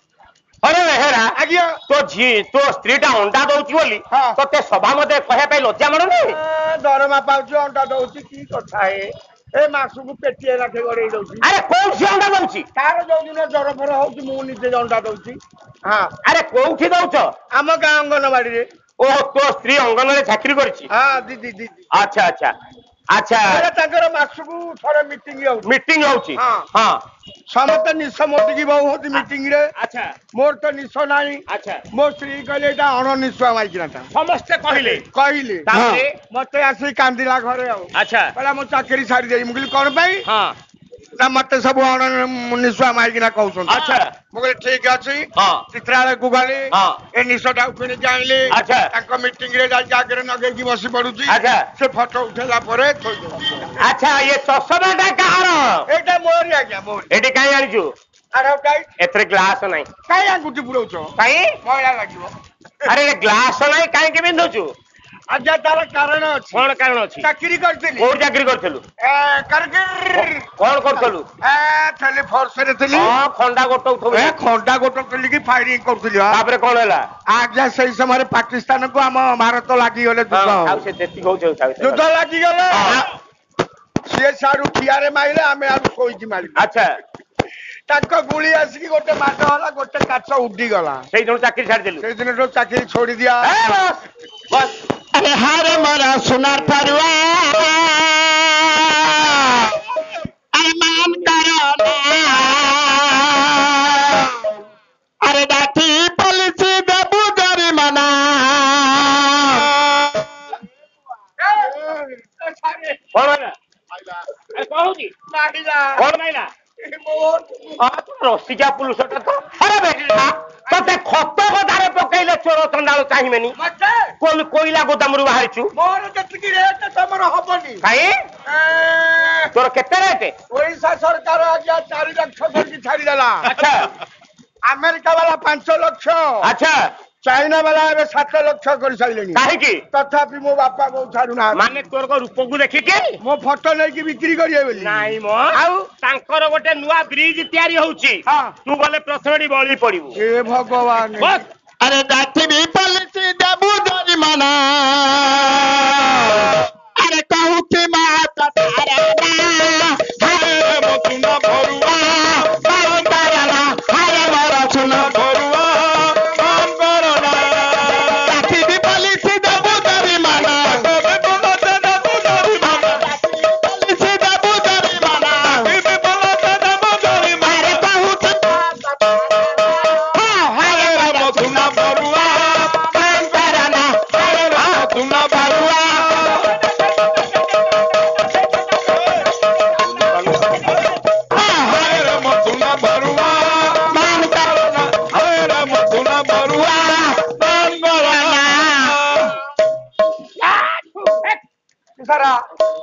अरे हेरा आज्ञा तो स्त्री टा अंडा दउछि बोली तो ते सभा मध्ये कहे पे लज्जा मानुनी दरमा पाउछि अंडा दउछि की कथा है ए मासु को पेटिए राखे गड़े दउछि अरे कोन से अंडा दउछि तार जो दिन जर फर होछि मु निजे अंडा दउछि हां अरे कोउठी दउछ हम गां अंगनवाड़ी रे ओ तो स्त्री अंगनवाड़ी चाकरी करछि हां दीदी दीदी अच्छा अच्छा अच्छा अरे ताकर मासु को थोड़े मीटिंग होछि हां हां समस्त निश मोदी की बहु होती मीटिंग रे अच्छा मोर तो निश नाही अच्छा मो श्री कहले एटा अननिश्वा माइकिना था समस्त कहले तारे मते आसी कांदिला घरे आ अच्छा पला मो चाकरी छाड़ी देई मुगली कोन भाई हां ना मते सब अननिश्वा माइकिना कहउछन अच्छा मुगली ठीक अछि हां चित्राले गुगाली हां ए निशटा उठिने जाइले अच्छा ताको मीटिंग रे जाके नगे की बसी पडुची अच्छा से फोटो उठेला परे थोइ दो अच्छा ये चश्माटा कहार एटा मोर आज्ञा मोर एटी काई आनिछु अरे काई एथरे ग्लास नाही काई आंगुठी पुरौछो काई मोयला लागिवो अरे ग्लास नाही काई के बिंदुछु आज्ञा तार कारण अछि कोन कारण अछि चाकरी करथिली कोन चाकरी करथलु करगिर कोन करथलु थली फोर्स रे थली हां खंडा गोटो उठौ खंडा गोटो थली की फायरिंग करथिली तापरे कोन होला आज्ञा सही समय पाकिस्तान को हम भारत लागी गले हां से देती कहौ छ युद्ध लागी गले से सारू खियारे माइले हमें आब कोइची मारी अच्छा ताको गुली आसी गोटे माट होला गोटे काच उडी गला सेई दिन चाकरी छाड़ देलु सेई दिन तो चाकरी छोड़ी दिया बस अरे हारे मारा सुनार परवा अरे मान करो अरे डाठी पॉलिसी देबू जरी मना कोन होला अरे कहूजी नाडीला कोन माइला रसिका पुरुषटा तो अरे बेटा तते खत गदारे पकैले चोर चंडाल चाहिमेनी कोईला गोदामरू बाहरिछु मोर जतिकी रेट तमर हबनी काई तोर केते रेट ओडिशा सरकार आज 4 लाख की छाड़ी देला अच्छा अमेरिका वाला 5 लाख अच्छा चाइना वाला 7 लाख कर साइलेनी काहे की तथापि मो बापा को छाडू ना माने तोर को रूप को देखि के मो फोटो नै की बिक्री करिए बोली नाही मो आउ तांकर गोटे नुवा ब्रिज तयारी होउची हां तू बोले प्रथमडी बळी पडिबू ए भगवान बस अरे जाति भी पलटी देबू दरी मना अरे कहू के माता तारा हरे मसुना भरुआ बाई तारा हरे मोरा सुना भरुआ काम करना जाति भी पलटी देबू दरी मना पलटी देबू दरी मना पलटी देबू दरी मना पलटी देबू दरी मना कहू के हरे मसुना भरुआ काम करना हरे मसुना भरुआ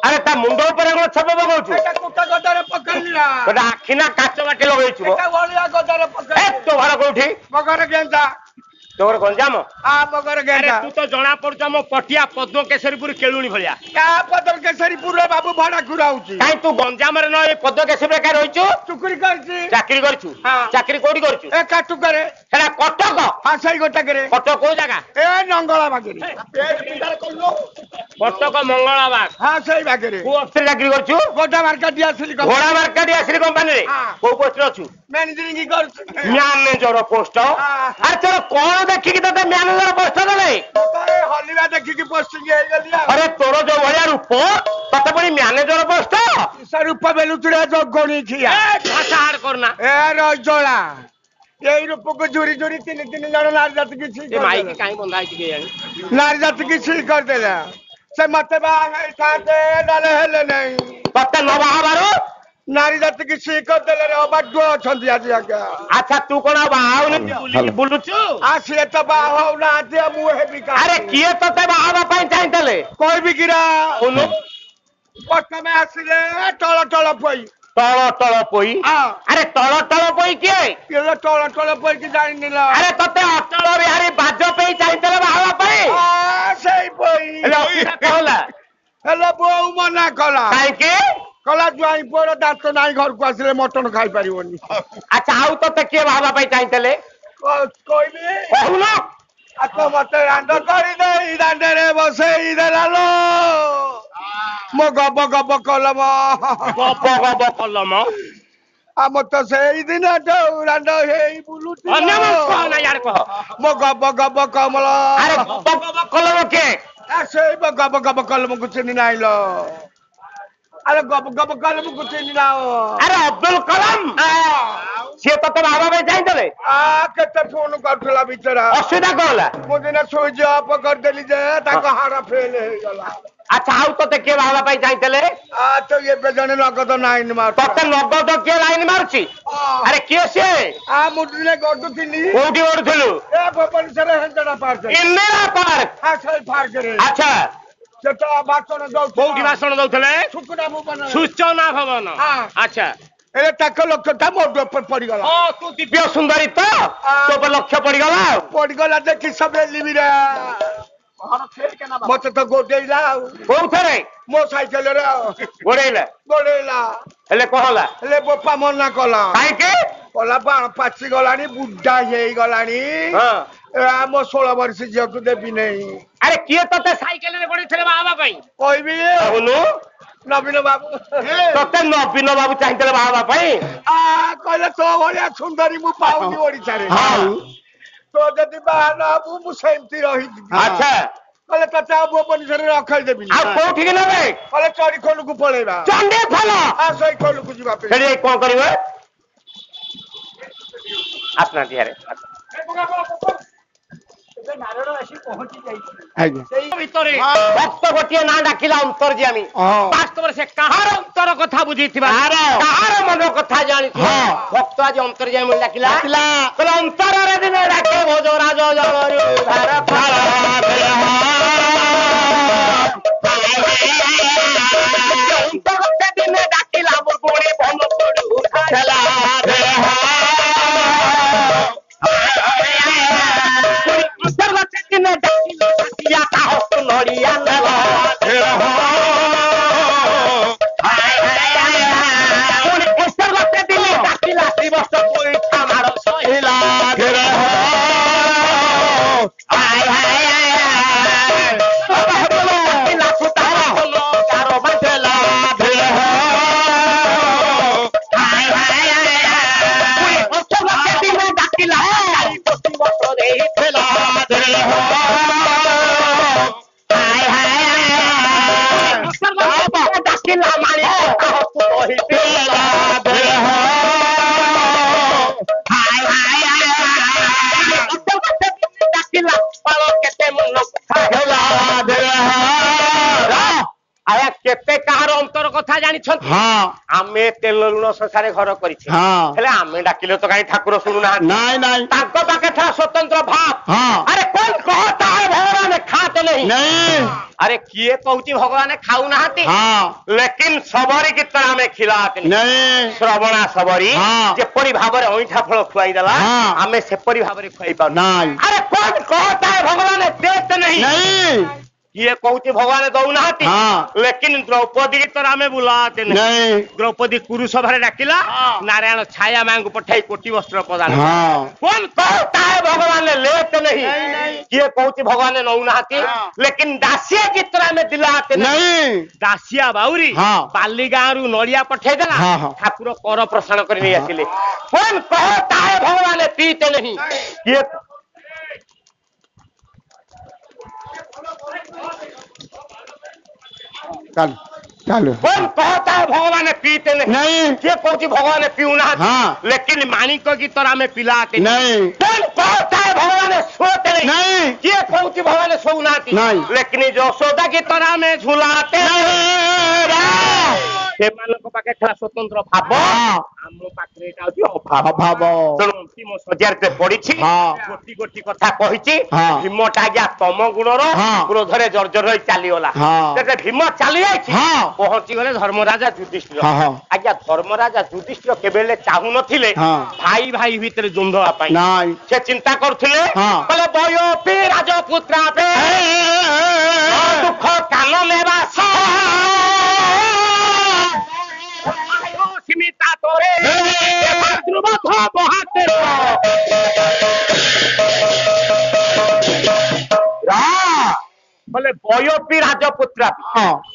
अरे ता मुंड ऊपर को छप बगौछु एटा कुटा गदारे पकड़लीला गोटा आखिना काच बाटी लगैछु एटा वलिया गदारे पकड़ ए तो घर कोठी मगर गेंदा तोर गंजाम आ मगर अरे गेंदा तू तो जणा पड़छ मो पटिया पद्म केसरीपुर केलुणी भलिया क्या पदर केसरीपुर रे बाबू भाड़ा खुराउची काई तू गंजाम रे न ए पद्म केसरी का रहिछु चुकरी करची चाकरी करछु हां चाकरी कोडी करछु ए काटू करे हेला कटक हां सही गोटा करे कटक को जगह ए नंगला बागेरी पेट पिंडार कल्लो कटक मंगलाबाग हां सही बागेरी को अफसर चाकरी करछु गोटा मार्केट दियासली घोड़ा मार्केट आसरी कंपनी रे हां। को पोस्ट रे अछु मैनेजरिंग की करची मैनेजर पोस्ट अरे तोर कोन देखि कि तते मैनेजर पोस्ट देले तारे हलिवा देखि की पोस्टिंग हे गलिया अरे तोर जो भलिया रूप तते पड़ी मैनेजर पोस्ट स्वरूप बेलुतुरे जोगणी खिया ए भाषा हार करना ए रजोला यही रूप को जुरी जुरी तीन तीन जन नारी जाति की छी ए माई की काई बंधाई के जानी नारी जाति की छी कर देला से मते बा साथे डाले हेले नहीं तते न बाहाबारो नारी जाति की छी कर देले रे बाडो छंदी आज आके अच्छा तू कोन बाहाउ ने बुलुचु आसे त बा हो ना दे मुहे बिका अरे किए तते बाहाबा पई चाहतले कोई भी गिरा सुनो पट में आसिले टळ टळ पई तळ तळ पई हां अरे तळ तळ पई किए ये टळ टळ पई की जानि निला अरे तते अटल बिहारी बाजपेयी चाहतले बाहाबा पई आ सही पई हेलो कहला हेलो बहु मना कला काई के कला जुआई पर दांत नाही घर को आसिले मटन खाई परिवनी अच्छा आउ तते के बाहाबा पई चाहतले कोई भी कहू ना आता मते रांड करी दे दांडे रे बसे इदलालो मो गब गब कलम गप गप कलम आम तो सेई दिन रांड हेई बुलुती अन्य मन कह ना यार कह मो गब गब कमल अरे गप गप कलम के सेई गब गब कलम को चिनी नाइलो अरे गब गब कलम को चिनी नाओ अरे अब्दुल कलाम से तते बाहाबा पई चाहतले आ केते फोन करथला बिचारा असुविधा कहला मो दिन स्विच ऑफ कर देली जे ताको हारा फेल हे गला अच्छा आउ तते के बाहाबा पई चाहतले आ तो ये बेजने नगद नाइन मार तते नगद के लाइन मारुची अरे के से आ मुडले गडु थिली कोठी ओडथलु ए भवन सरे हंजना पार से इंदिरा पार्क आ सही पार करे अच्छा सेटा भाषण दौ कोठी भाषण दउथले सुकुना मु बना सूचना भवन हाँ। अच्छा ए ताको लोक ता मोड पर पड़ी गला ओ तू दिव्य सुंदरी तो तो पर लक्ष्य पड़ी गला पड़ी गला देखि सबे लिबी रे मते तो गोडेला कोउ थरे मो साइकिल रे गोड़ेला गोडेला हेले कहला ले बोपा मना कला काई के कला बाण पाची गलानी बुड्ढा हेई गलानी हां ए मो 16 वर्ष झियो को देबी नहीं अरे किए तते साइकिल रे गोड़ी थरे बाहाबा पई कोई भी कहनु नवीन बाबू तते नवीन बाबू चाहतले बाहाबा पई आ कहले तो भलिया सुंदरी मु पाउनी ओडिसा रे हां तो जदि बाहर आबू मु सेमती रही अच्छा कहले तते आबू अपन सरे रखै देबी आ कोठी के नबे कहले चोरी खोलु को पळेबा चंडे फला आ सही खोलु को जीवा पे सेडी कोन करिवे अपना दियारे ଭିତରେ ଭକ୍ତ ଗୋଟିଏ ନାଁ ଡାକିଲା ଅନ୍ତର୍ଯ୍ୟାମୀ ବାସ୍ତବରେ ସେ କାହାର ଅନ୍ତର କଥା ବୁଝିଥିବା କାହାର ମନ କଥା ଜାଣିଥିବ ଭକ୍ତ ଆଜି ଅନ୍ତର୍ଯ୍ୟାମୀ ଡାକିଲା କହିଲା ଅନ୍ତରରେ ଦିନେ ଡାକେ ଭୋଜ ରାଜ ଜଗରୁ ଥିଲା ପାଳ କେତେ ମନ ଆଜ୍ଞା କେତେ କାହାର ଅନ୍ତର କଥା ଜାଣିଛନ୍ତି ଆମେ ତେଲ ଲୁଣ ଶସାରେ ଘର କରିଛେ ହେଲେ ଆମେ ଡାକିଲେ ତ କାହିଁ ଠାକୁର ଶୁଣୁନାହାନ୍ତି ନାଇଁ ନାଇଁ ତାଙ୍କ ପାଖେ ଥିଲା ସ୍ୱତନ୍ତ୍ର ଭାବ ଆରେ କଣ କହତା है ଭଗବାନ ଖାତେ नहीं अरे किए कहूची भगवान खाऊनाहांती लेकिन सबरी गीत आमे खिलाते नहीं श्रवणा सबरी जेपरी भाबरे ओइठा फळ खुआई देला आमे सेपरी भाबरे खुआई पाउ नाही अरे कौन कहता है भगवान देते नहीं ये कहूची भगवान दौनाहांती लेकिन द्रौपदी गीत आमे बुलाते नहीं द्रौपदी कुरुष भारे डाकिला नारायण छाया मां को पठाई कोटि वस्त्र प्रदान कौन कहता है भगवान लेते नहीं ये कहूची भगवान नौनाहांती लेकिन दासिया गीत आमे दिलाते नहीं दासिया बाउरी बाली गाँव नड़िया पठे देला ठाकुर कर प्रसारण कर नहीं आसिले कौन कहता है भगवान पीते नहीं ये चलो कौन कहता है भगवान पीते नहीं ये कहूची भगवान पीऊना लेकिन माणिक गीत आमे पिलाते नहीं कौन कहता है भगवान सोते नहीं ये कहूची भगवान सोना लेकिन यशोदा गीत आमे झुलाते सेमानक पाखे खला स्वतंत्र भाव आम पाखरे एटा होची अभाव तेणु अंतिम सज्जारे पड़ीछि गोटी गोटी कथा कहिछि भीमटा आज्ञा तम गुणर क्रोधरे जर्जर होई चली गला तेरे भीम चली जाइछि पहुंची गले धर्मराजा युधिष्ठिर आज्ञा धर्मराजा युधिष्ठिर केबेले चाहू नथिले भाई भाई भीतर द्वंद्व आपाई से चिंता करथिले कहले बयोपी राजपुत्रा पे दुख कान लेबा सीमिता तोरे ध्रुवथ बहाते बोले बयोपी राजपुत्र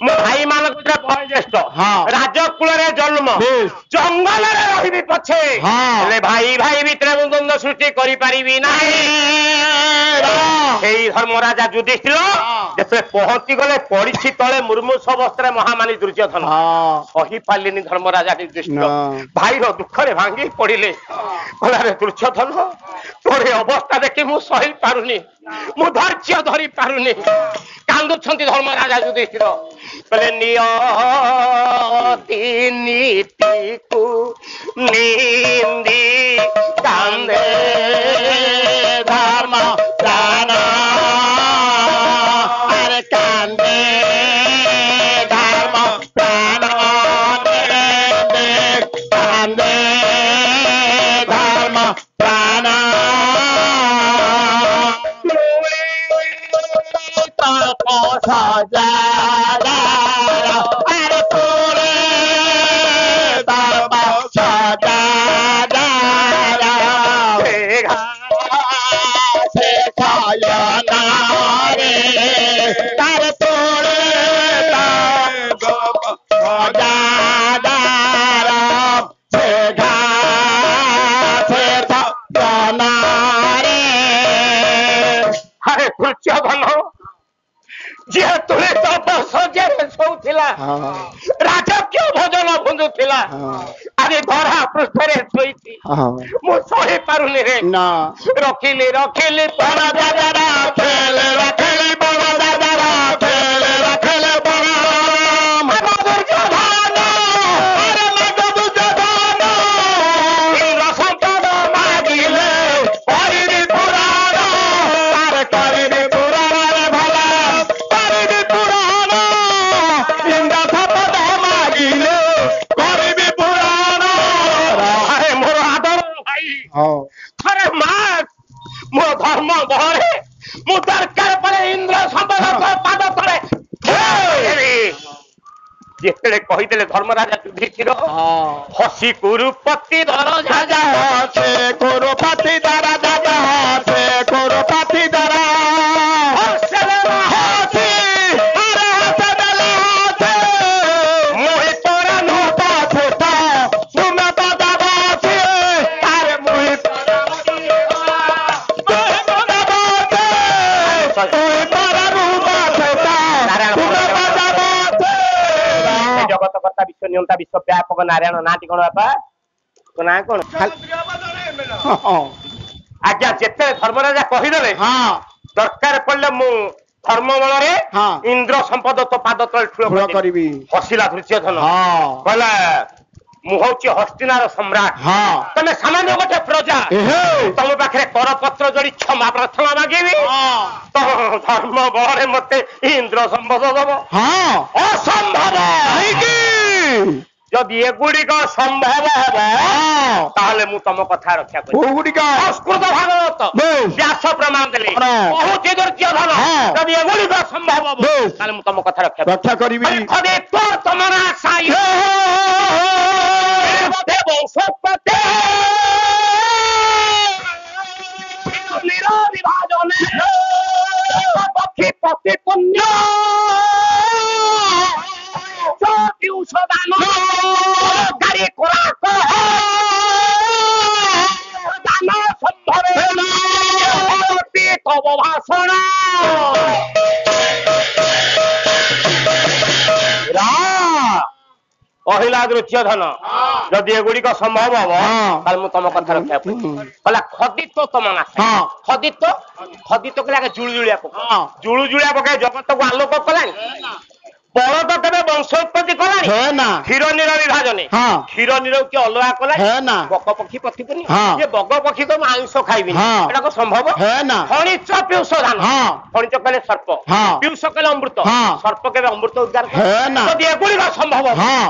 मो भाई मान बयोज्येष्ठ राजकुल जन्म जंगल रही पछे भाई भाई भीतर द्वंद्व सृष्टि करी ना धर्मराजा युधिष्ठिर जैसे पहुंची गले पड़ी तले मुर्मूष अवस्था महामानी दुर्योधन सही पारे धर्मराजा युधिष्ठिर भाई दुख रे भांगी पड़े कहले दुर्योधन तोर अवस्था देखी मु सही पारुनी मु धैर्य धरी पारुनी कांदुछंती धर्मराजा युधिष्ठिर कहले नियति नीति को निंदी कांदे धर्म प्राण अरे कांदे धर्म प्राण कांदे धर्म प्राण अरे पूरे राजकीय भोजन भुंजुला अरे धरा पृष्ठरे शोई मु सही पारुनी रे रखिली रखिली बड़ दादा खेल रखिली बड़ दादा खेल रखिले बड़ मो धर्म बहरे मु दरकार पड़े इंद्र संपद पाद तले जेते कहीदेले धर्मराजा युधिष्ठिर हसी कुरुपति धर राजा से कुरुपति धर राजा से कुरुपति धर जगतकर्ता विश्व नियंता विश्व व्यापक नारायण नाटी कौन बापा तो ना कौन आज्ञा जिते धर्मराजा कहीदेले ଦରକାର ପଡିଲେ ମୁଁ ଧର୍ମ ବଳରେ ଇନ୍ଦ୍ର ସମ୍ପଦ ତୋ ପାଦ ତଳେ ଠୁଳ କରିବି। ହସିଲା ଦୁର୍ଯ୍ୟୋଧନ କହିଲା ମୁଁ ହଉଛି ହସ୍ତିନାର ସମ୍ରାଟ ତମେ ସାମାନ୍ୟ ଗୋଟେ ପ୍ରଜା ତମ ପାଖରେ କରପତ୍ର ଯୋଡି କ୍ଷମା ପ୍ରାର୍ଥନା ମାଗିବି ଧର୍ମ ବଳରେ ମତେ ଇନ୍ଦ୍ର ସମ୍ପଦ ଦବ ଅସମ୍ଭବ। ଯଦି ଏଗୁଡିକ ସମ୍ଭବ ହବ ତାହେଲେ ମୁଁ ତମ କଥା ରକ୍ଷା କରିବି। ସଂସ୍କୃତ ଭାଗବତ ବ୍ୟାସ ପ୍ରମାଣ ଦେଲେ କହୁଛି ଦୁର୍ଯ୍ୟୋଧନ ଯଦି ଏଗୁଡିକ ସମ୍ଭବ ହବ ତାହେଲେ ମୁଁ ତମ କଥା ରକ୍ଷା କରିବି। ତମର ପକ୍ଷୀ ପତି ପୁଣ୍ୟ ଦାନ ଦାନ ସମ୍ଭବ ତବ ଭାଷଣ କହିଲା ଦୁର୍ଯ୍ୟୋଧନ ଯଦି ଏଗୁଡିକ ସମ୍ଭବ ହବ ତାହେଲେ ମୁଁ ତମ କଥା ରକ୍ଷା କରିବି। କହିଲା ଖଦିତ୍ୱ ତମ ନାଶ ଖଦିତ୍ୱ କହିଲେ ଆଗେ ଜୁଳୁଜୁଳିଆ ପକାଏ ଜୁଳୁଜୁଳିଆ ପକାଏ ଜଗତକୁ ଆଲୋକ କଲାଣି। ବଳଦ କେବେ ବଂଶ ଉତ୍ପତ୍ତି କଲାଣି କ୍ଷୀର ନୀର ବିଭାଜନେ କ୍ଷୀର ନୀର କି ଅଲଗା କଲାଣି ବଗ ପକ୍ଷୀ ପଥିପୁନି ଯେ ବଗ ପକ୍ଷୀ ତ ମୁଁ ଆଇଁଷ ଖାଇବିନି ଏଟା କଣ ସମ୍ଭବ? ଖଣିଚ ପିଉଷ ଧାନ ଖଣିଚ କହିଲେ ସର୍ପ ପିଉଷ କହିଲେ ଅମୃତ ସର୍ପ କେବେ ଅମୃତ ଉଦ୍ଧାର ଯଦି ଏଗୁଡିକ ସମ୍ଭବ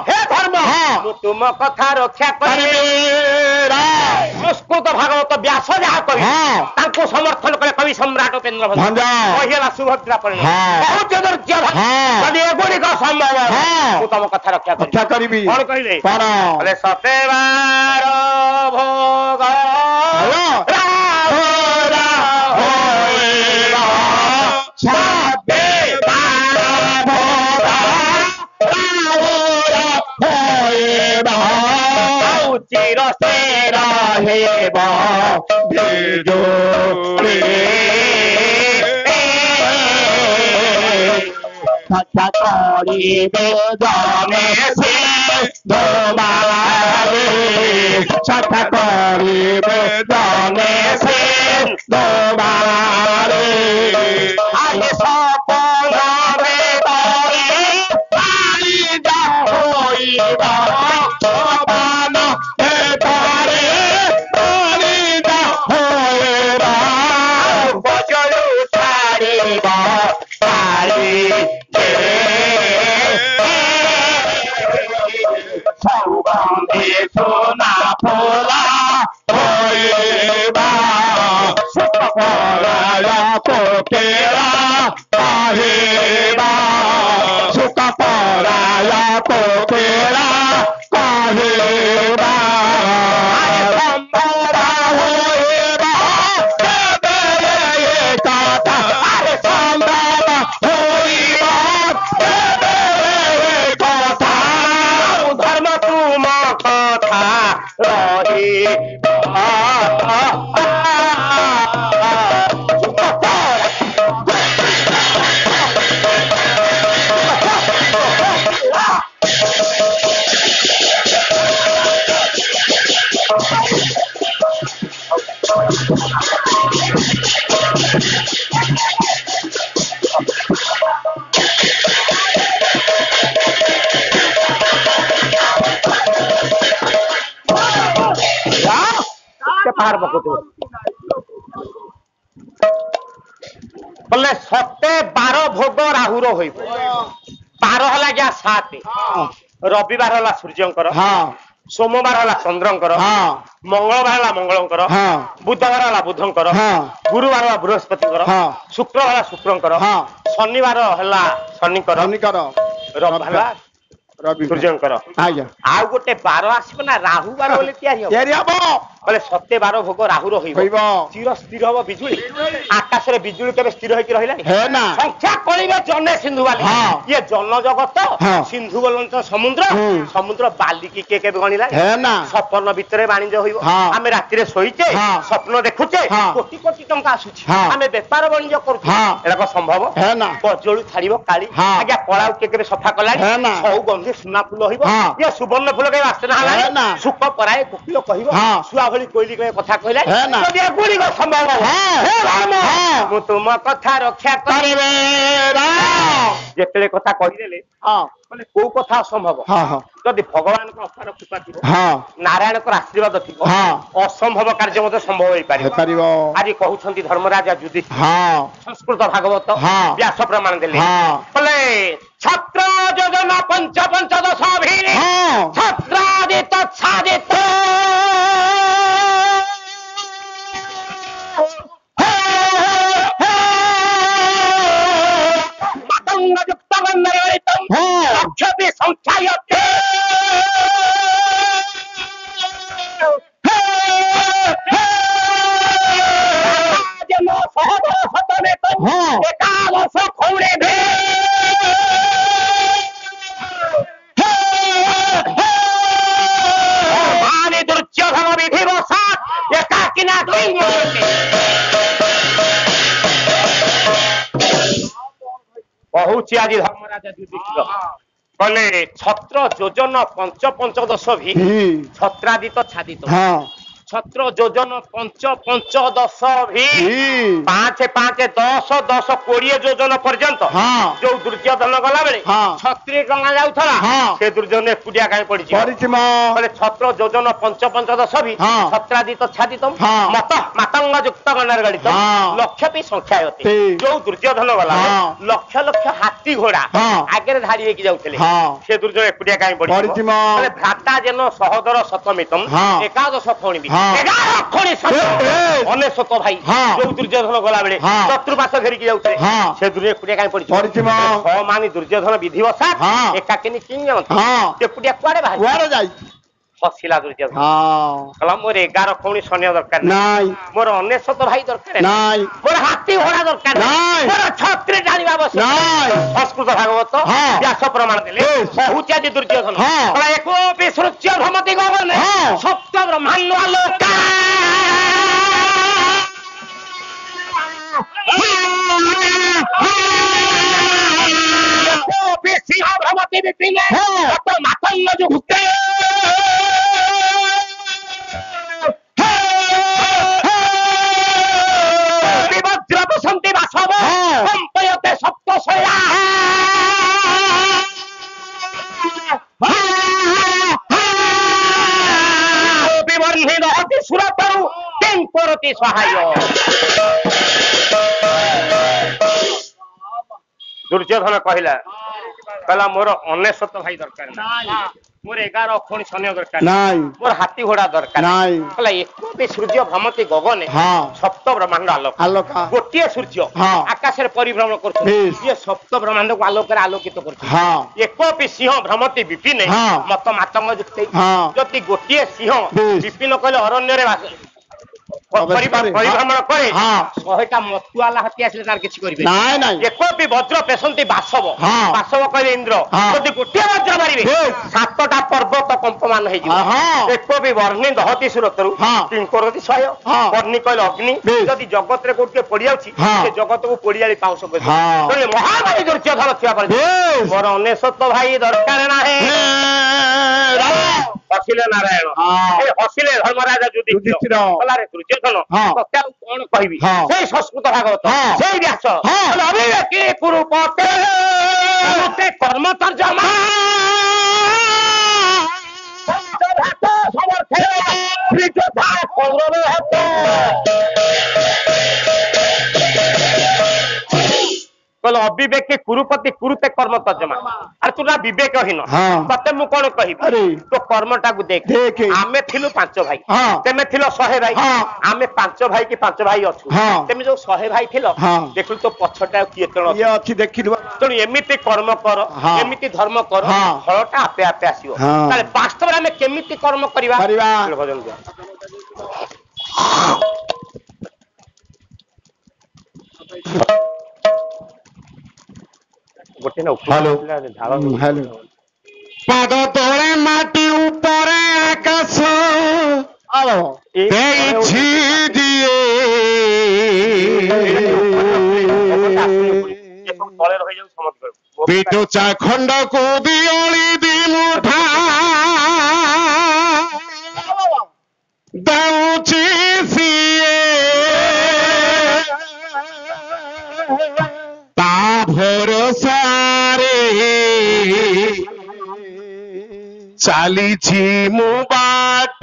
ହେ ଧର୍ମ ମୁଁ ତୁମ କଥା ରକ୍ଷା କରିବି। ସଂସ୍କୃତ ଭାଗବତ ବ୍ୟାସ ଯାହା କହିଲେ ତାଙ୍କୁ ସମର୍ଥନ କଲେ କବି ସମ୍ରାଟ ଉପେନ୍ଦ୍ର କହିଲା ସୁଭଦ୍ରା ପରିଣ ଯଦି ଏଗୁଡିକ ସମ୍ଭବ ମୁଁ ତମ କଥା ରକ୍ଷା କରିବି। କଣ କହିଲେ? ସତେବାର ଭୋଗ ଚିର ସେ ରହିବ କରିବେ ଜନେ ସେ ଦୋମାରେ ଛଟା କରିବେ ଜନେ ସେ ଦୋମାରେ ଆগে ସପନରେ ତୋରେ ପାଣି ହୋଇବା ସମାନ ତୋରେ ପାଣି ହୋଇବା ବଜଳୁ ଛାଡ଼ିବ ପାଳି সৌগন্ধে সোনা ফোলা হইবা সুখপরায়া পোকেরা কাহিবা সুখপরায়া পোকেরা কাহিবা সম্ভরা হইবা কথা আরে সম্ভব হইবা রহি ପାହାଡ ପକଉଥିବ ବୋଲେ 7 ଭୋଗ ରାହୁର ହୋଇବ। 12 ହେଲା ଯା 7 ରବିବାର ହେଲା ସୂର୍ଯ୍ୟଙ୍କର ସୋମବାର ହେଲା ଚନ୍ଦ୍ରଙ୍କର ମଙ୍ଗଳବାର ହେଲା ମଙ୍ଗଳଙ୍କର ବୁଧବାର ହେଲା ବୁଧଙ୍କର ଗୁରୁବାର ହେଲା ବୃହସ୍ପତିଙ୍କର ଶୁକ୍ରବାର ହେଲା ଶୁକ୍ରଙ୍କର ଶନିବାର ହେଲା ଶନିଙ୍କର ରବିବାର ହେଲା ସୂର୍ଯ୍ୟଙ୍କର ଆଉ ଗୋଟେ ବାର ଆସିବ ନା ରାହୁ ବାର ବୋଲି ତିଆରି ହବ ବୋଲେ 7 ଭୋଗ ରାହୁର ହୋଇବ। ଚିର ସ୍ଥିର ହବ ବିଜୁଳି ଆକାଶରେ ବିଜୁଳି କେବେ ସ୍ଥିର ହେଇକି ରହିଲାନି ସଂଖ୍ୟା କରିବେ ଜନେ ସିନ୍ଧୁ ବାଲି ଇଏ ଜନ ଜଗତ ସିନ୍ଧୁ ବୋଲନ୍ତ ସମୁଦ୍ର ସମୁଦ୍ର ବାଲିକି କିଏ କେବେ ଗଣିଲାନି ସପନ ଭିତରେ ବାଣିଜ୍ୟ ହୋଇବ। ଆମେ ରାତିରେ ଶୋଇଛେ ସ୍ୱପ୍ନ ଦେଖୁଛେ କୋଟି କୋଟି ଟଙ୍କା ଆସୁଛି ଆମେ ବେପାର ବାଣିଜ୍ୟ କରୁଛେ ଏଟା କଣ ସମ୍ଭବ? ବଜଳୁ ଛାଡିବ କାଳି ଆଜ୍ଞା କଳାକୁ କିଏ କେବେ ସଫା କଲାଣି ସଉ ଗନ୍ଧି ସୁନା ଫୁଲ ହୋଇବ ଇଏ ସୁବର୍ଣ୍ଣ ଫୁଲ କେବେ ବାସ୍ନା ହେଲାଣି ସୁଖ ପରାଏ କୋକିଳ କହିବ ଶୁଆ ଭଳି କୋଇଲି କଥା କହିଲା ହେ ନା। ଯଦି ଏଗୁଡ଼ିକ ସମ୍ଭବ ହେ ରାମ ମୁଁ ତୁମ କଥା ରକ୍ଷା କରିବି। ଯେତେବେଳେ କଥା କହିଦେଲେ ମାନେ କୋଉ କଥା ଅସମ୍ଭବ ଯଦି ଭଗବାନଙ୍କ ଅପାର କୃପା ଥିବ ନାରାୟଣଙ୍କର ଆଶୀର୍ବାଦ ଥିବ ଅସମ୍ଭବ କାର୍ଯ୍ୟ ମଧ୍ୟ ସମ୍ଭବ ହେଇପାରିବ। ଆଜି କହୁଛନ୍ତି ଧର୍ମରାଜା ଯୁଧିଷ୍ଠିର ସଂସ୍କୃତ ଭାଗବତ ବ୍ୟାସ ପ୍ରମାଣ ଦେଲେ ବୋଲେ ଛତ୍ର ଯୋଜନା ପଞ୍ଚ ପଞ୍ଚଦଶ ଛତ୍ରାଦି ତତ୍ସାଦିତ ମାତଙ୍ଗ ଯୁକ୍ତ ଗନ୍ଧର୍ବିତଂ ଲକ୍ଷ୍ୟପି ସଂଖ୍ୟାୟତେ एकादश खौरे भे माने दुर्योधन विधिवशात् एकाकिना बहुची आज धर्मराजा युधिष्ठिर कहले छत्र योजन पंच पंचदश भी छत्रादित छादित छत्र योजन पंच पंचदश भी 5 5 10 10 20 योजन पर्यंत जो दुर्योधन गला बेले छत्री टंगा जाउथला से दुर्योधन एकुडिया काई पडिछि बोले छत्र योजन पंच पंचदश भी छत्रादित छादितम मत मातंग युक्त गणर गणित लक्ष्य भी संख्यायते जो दुर्योधन गला लक्ष लक्ष हाथी घोड़ा आगे धाड़ी हेकि जाउथले से दुर्योधन एकुडिया काई पडिछि बोले भ्राता जेनो सहोदर सतमितम एकादश खौणी 11 खौणी अनेशत भाई जो दुर्योधन गला बेले चतुर्पाश घेरिकी जाउथले से दुर्योधन एकुडिया काई पडिछि छ मानी दुर्योधन विधिवशात् एकाकिनी किंग एकुडिया कुआडे बाहर जाई हसिला दुर्योधन कहला मोर 11 खौणी सैन्य दरकार नाही मोर अनेशत भाई दरकार नाही मोर हाथी घोड़ा दरकार नाही मोर छत्री डालिबा बस नाही संस्कृत भागवत व्यास प्रमाण देले बहुची आज दुर्योधन कहला एको विसृज्य भ्रमति गगन सप्त ब्रह्मांड आलोक सिंह भ्रमति विपिने मातंग जुक्ते विवज्र बसंती वासव कंपयते सप्त शैला विवर्णित अति सुरतरु किं करति सहाय दुर्योधन कहला मोर अनेशत भाई दरकार मोर 11 खौणी सैन्य दरकार मोर हाथी घोड़ा दरकार कहला एको सूर्य भ्रमति गगने सप्त ब्रह्मांड आलोक गोटे सूर्य आकाश परिभ्रमण कर ये सप्त ब्रह्मांड को आलोक आलोकित कर एको सिंह भ्रमति विपिन मत मातंग युक्त जदि गोटे सिंह विपिन कहले अरण्य परिभ्रमण करे 100टा मतुआला हाथी आसले तार किछि करिवे एको वज्र पेशंती वासव कहले इंद्र जदि गोटे वज्र मारिवे 7टा पर्वत कंपमान हो एको वर्णि दहति सुरतरु किंकरति सहाय वर्णि कहले अग्नि जदि जगत रे कोटे पड़ी जाउछि से जगत को पोड़ियाली पाउस कर कहले महामारी दुर्योधन थिया पर मोर अनेशत भाई दरकार नाही हसिले नारायण हसिले धर्मराजा युधिष्ठिर कहला रे दुर्योधन कथा कोन कहबी से संस्कृत भागवत से व्यास अभिवेकी कुरुपते मते कर्म तर्जमा संतरात समर्थे विजोधा कौरव हते कहलो अविवेकी कुरुपति कुरुते कर्म तर्जमा अरे तू ना विवेकहीन तते मु कोन कहबी तो कर्मटा को देख आमे थिलु 5 भाई तेमे थिलो 100 भाई आमे 5 भाई की 5 भाई अछु तेमे जो 100 भाई थिलो देखलु तो पछटा किए तण ये अछि देखिलु तो एमिति कर्म कर एमिति धर्म कर फलटा आपे आपे आसीओ ताले वास्तव रे हमें केमिति कर्म करिवा भजन दिया गोटे ना हेलो हेलो पाद तोळे माटी ऊपरे आकाश आलो देछि दिए तळे रहि जाउ समझ पीटो चा खंड को दियोली दी मुठा ଦଉଛି ସିଏ ତା ଭରସାରେ ଚାଲିଛି ମୁଁ ବାଟ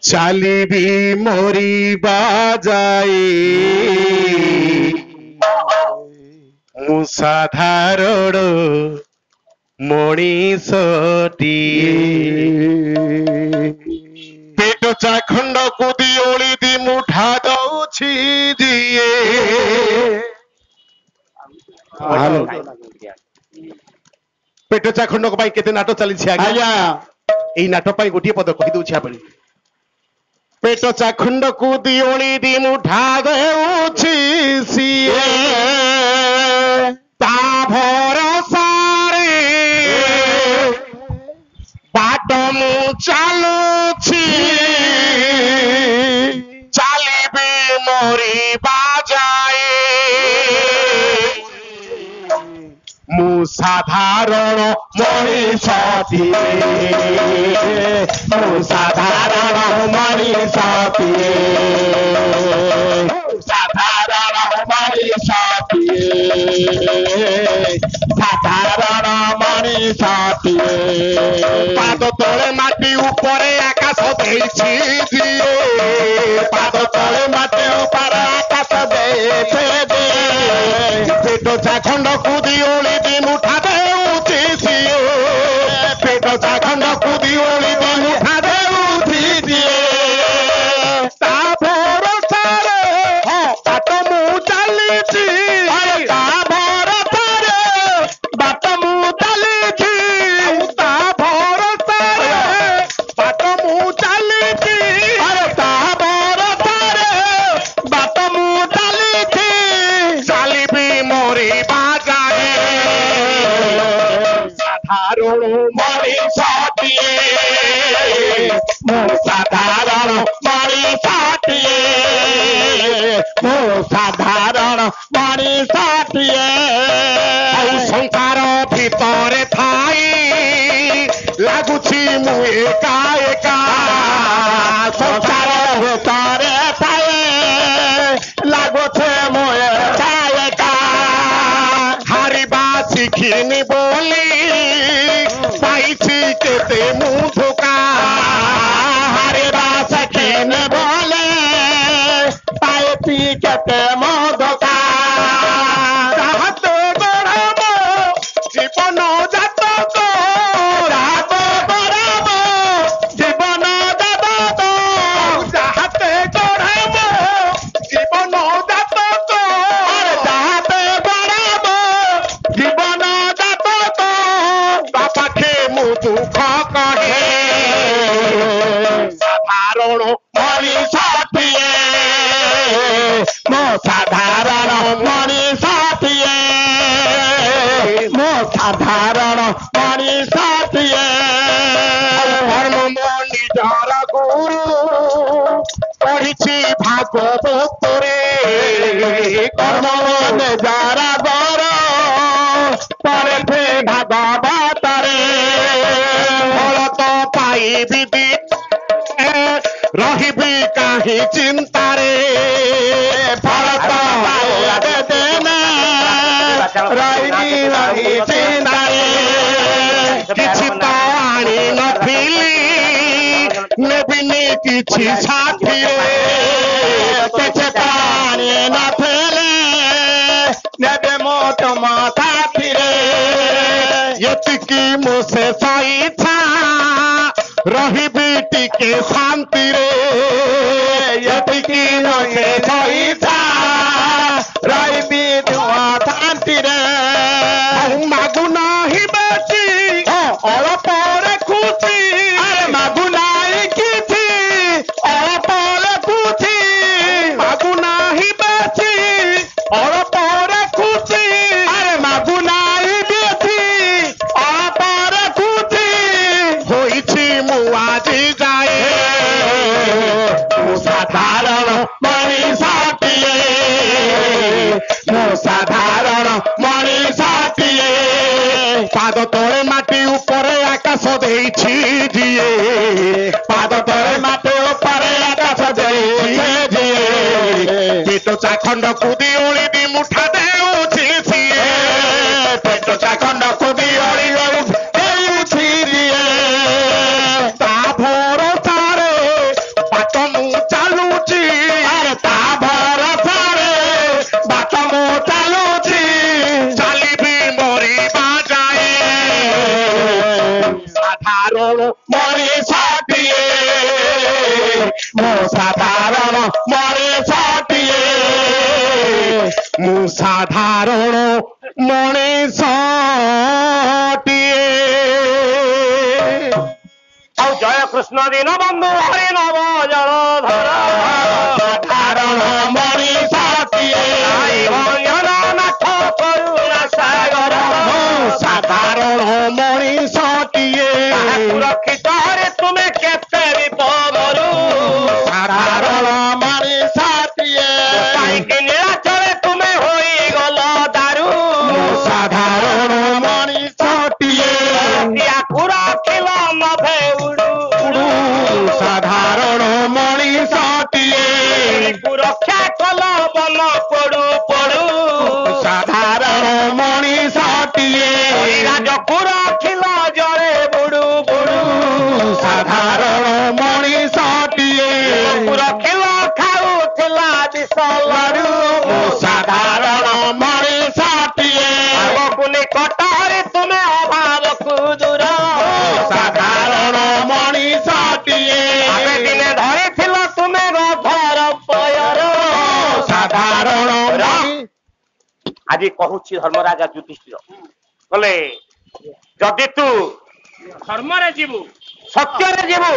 ଚାଲିବି ମରିବା ଯାଏ ମୁଁ ସାଧାରଣ ମଣିଷଟିଏ ପେଟ ଚାଖଣ୍ଡକୁ ଦିଓଳି ଦି ମୁଠା ଦଉଛି ଯିଏ ପେଟ ଚାଖଣ୍ଡକ ପାଇଁ କେତେ ନାଟ ଚାଲିଛି ଆଜ୍ଞା ଏଇ ନାଟ ପାଇଁ ଗୋଟିଏ ପଦ କହିଦଉଛି ଆପଣ ପେଟ ଚାଖଣ୍ଡକୁ ଦିଓଳି ଦି ମୁଠା ଦେଉଛି ସିଏ ତା ଭରସାରେ ବାଟ ମୁଁ ଚାଲୁଛି ଚାଲିବି ମରିବା ଯାଏ ମୁଁ ସାଧାରଣ ମଣିଷଟିଏ ମୁଁ ସାଧାରଣ ମଣିଷଟିଏ ସାଧାରଣ ମଣିଷଟିଏ ସାଧାରଣ ମଣିଷଟିଏ ପାଦ ତଳେ ମାଟି ଉପରେ ଆକାଶ ଦେଇଛି ଯିଏ ପାଦ ତଳେ ମାଟି ଉପରେ ଆକାଶ ଦେଇছে ପେଟ ଚାଖଣ୍ଡକୁ ଦିଓଳି ଦି ମୁଠା ଦେଉଛି ସିଏ ପେଟ ଚାଖଣ୍ଡକୁ ଦିଓଳି ଦି ମୁଠା ଦେଉଛି ସିଏ ତା ଭରସାରେ ବାଟ ମୁଁ ଚାଲିଛି ତା ଭରସାରେ ବାଟ ମୁଁ ଚାଲିଛି ତା ଭରସାରେ ବାଟ ମୁଁ ଚାଲିଛି ତା ଭରସାରେ ବାଟ ମୁଁ ଚାଲିଛି ଚାଲିବି ମରିବା ଯାଏ ସାଧାରଣ ମଣିଷଟିଏ ମୁଁ ସାଧାରଣ ମଣିଷଟିଏ ମୁଁ ସାଧାରଣ ମଣିଷଟିଏ ସଂସାର ଭିତରେ ଥାଇ ଲାଗୁଛି ମୁଁ ଏକା ଏକା ସଂସାର ଭିତରେ ଥାଏ ଲାଗୁଛି ମୁଁ ଏକା ଏକା ହାରିବା ଶିଖିନି ବୋଲି ପାଇଛି କେତେ ମୁଁ ଧୋକା ହାରିବା ଶିଖିନି ବୋଲି ପାଇଛି କେତେ ମୁଁ ଧୋକା ହାତ ଗଢ଼ାବ ଜୀବନ ଯାତକ ହାତ ଗଢ଼ାବ ଜୀବନ ଯାତକ ହାତେ ଗଢ଼ାବ ଜୀବନ ଯାତକ ହାତେ ଗଢ଼ାବ ଜୀବନ ଯାତକ ବାପାଖେ ମୁଁ ଦୁଃଖ କହେ ସାଧାରଣ ମଣିଷଟିଏ ମୋ ସାଧାରଣ ମଣିଷଟିଏ ମୋ ସାଧାରଣ ମଣିଷଟିଏ ଧର୍ମ ମୋ ନିଜର ଗୁରୁ ପଢିଛି ଭାଗବତରେ କର୍ମ ମୋ ନିଜର ଗର ପଢିଛି ଭାଗବତରେ ଫଳ ତ ପାଇବି ରହିବି କାହିଁ ଚିନ୍ତାରେ ଫଳ ତ ପାଇବେ ଦେନା ରହିବି ରହି ଚିନ୍ତାରେ କିଛି ତ ଆଣି ନଥିଲି ନେବିନି କିଛି ସାଥିରେ କିଛି ତ ଆଣି ନଥିଲେ ନେବେ ମୋ ତମ ସାଥିରେ ଏତିକି ମୋ ଶେଷ ଇଚ୍ଛା ରହିବି ଟିକେ ଶାନ୍ତିରେ ଏତିକି ମୋ ଶେଷ ଇଚ୍ଛା ରହିବି ଶାନ୍ତିରେ ମାଗୁ ନାହିଁ ବେଶୀ ଅଳ୍ପରେ ଖୁସି ମାଗୁ ନାହିଁ କିଛି ଅଳ୍ପରେ ଖୁସି ମାଗୁ ନାହିଁ ବେଶୀ ଅଳ୍ପରେ ଖୁସି ମାଗୁ ନାହିଁ ବେଶୀ ଅଳ୍ପରେ ଖୁସି ହୋଇଛି ମୁଁ ଆଜି ଯାଏ ମୁଁ ସାଧାରଣ ମଣିଷଟିଏ ମୁଁ ସାଧାରଣ ମଣିଷଟିଏ ପାଦ ତଳେ ମାଟି ଉପରେ ଆକାଶ ଦେଇଛି ଯିଏ पेट चाखंड कुदी ओली दी मुठा देउछि सिए पेट चाखंड कुदी ओली देउछि दिए ता भरोसारे बात मु चालुछि ता भरोसारे बात मु चालुछि चालिबी मोरी बाजाए साधारण मनीषाटिए मो साधारण मनीषाटिए मु साधारण मनीषाटिए ଆଉ ଜୟ କୃଷ୍ଣ ଦୀନ ବନ୍ଧୁ ହରି ନବ ଜଳଧର ସାଧାରଣ ମଣିଷଟିଏ ନାଥ କରୁଣା ସାଗର ସାଧାରଣ ମଣିଷଟିଏ ସୁରକ୍ଷିତ ହରେ ତୁମେ କେତେ ବିପଦରୁ ସାଧାରଣ ମଣିଷଟିଏ କାହିଁକି ନିରାଚରେ ତୁମେ ହୋଇଗଲ ଦାରୁ ସାଧାରଣ ମଣିଷଟିଏ ରଖିଲ ନଭେ ସାଧାରଣ ମଣିଷଟିଏ ରକ୍ଷା କଲ ବନ ପଡୁ ପଡୁ ସାଧାରଣ ମଣିଷଟିଏ ରାଜକୁ ରଖିଲ ଜଳେ ବୁଡୁ ବୁଡୁ ସାଧାରଣ ମଣିଷଟିଏ ରଖିଲ ଖାଉଥିଲା ବିଷ ଲଡୁ ସାଧାରଣ ମଣିଷଟିଏ ଆଗକୁ ନିକଟରେ ତୁମେ ଅଭାବକୁ ଦୂର ସାଧାରଣ ମଣିଷଟିଏ ଆମେ ଦିନେ ଧରିଥିଲ ତୁମେ ରଥର ପୟର ସାଧାରଣ ଆଜି କହୁଛି ଧର୍ମରାଜା ଯୁଧିଷ୍ଠିର କହିଲେ ଯଦି ତୁ ଧର୍ମରେ ଯିବୁ ସତ୍ୟରେ ଯିବୁ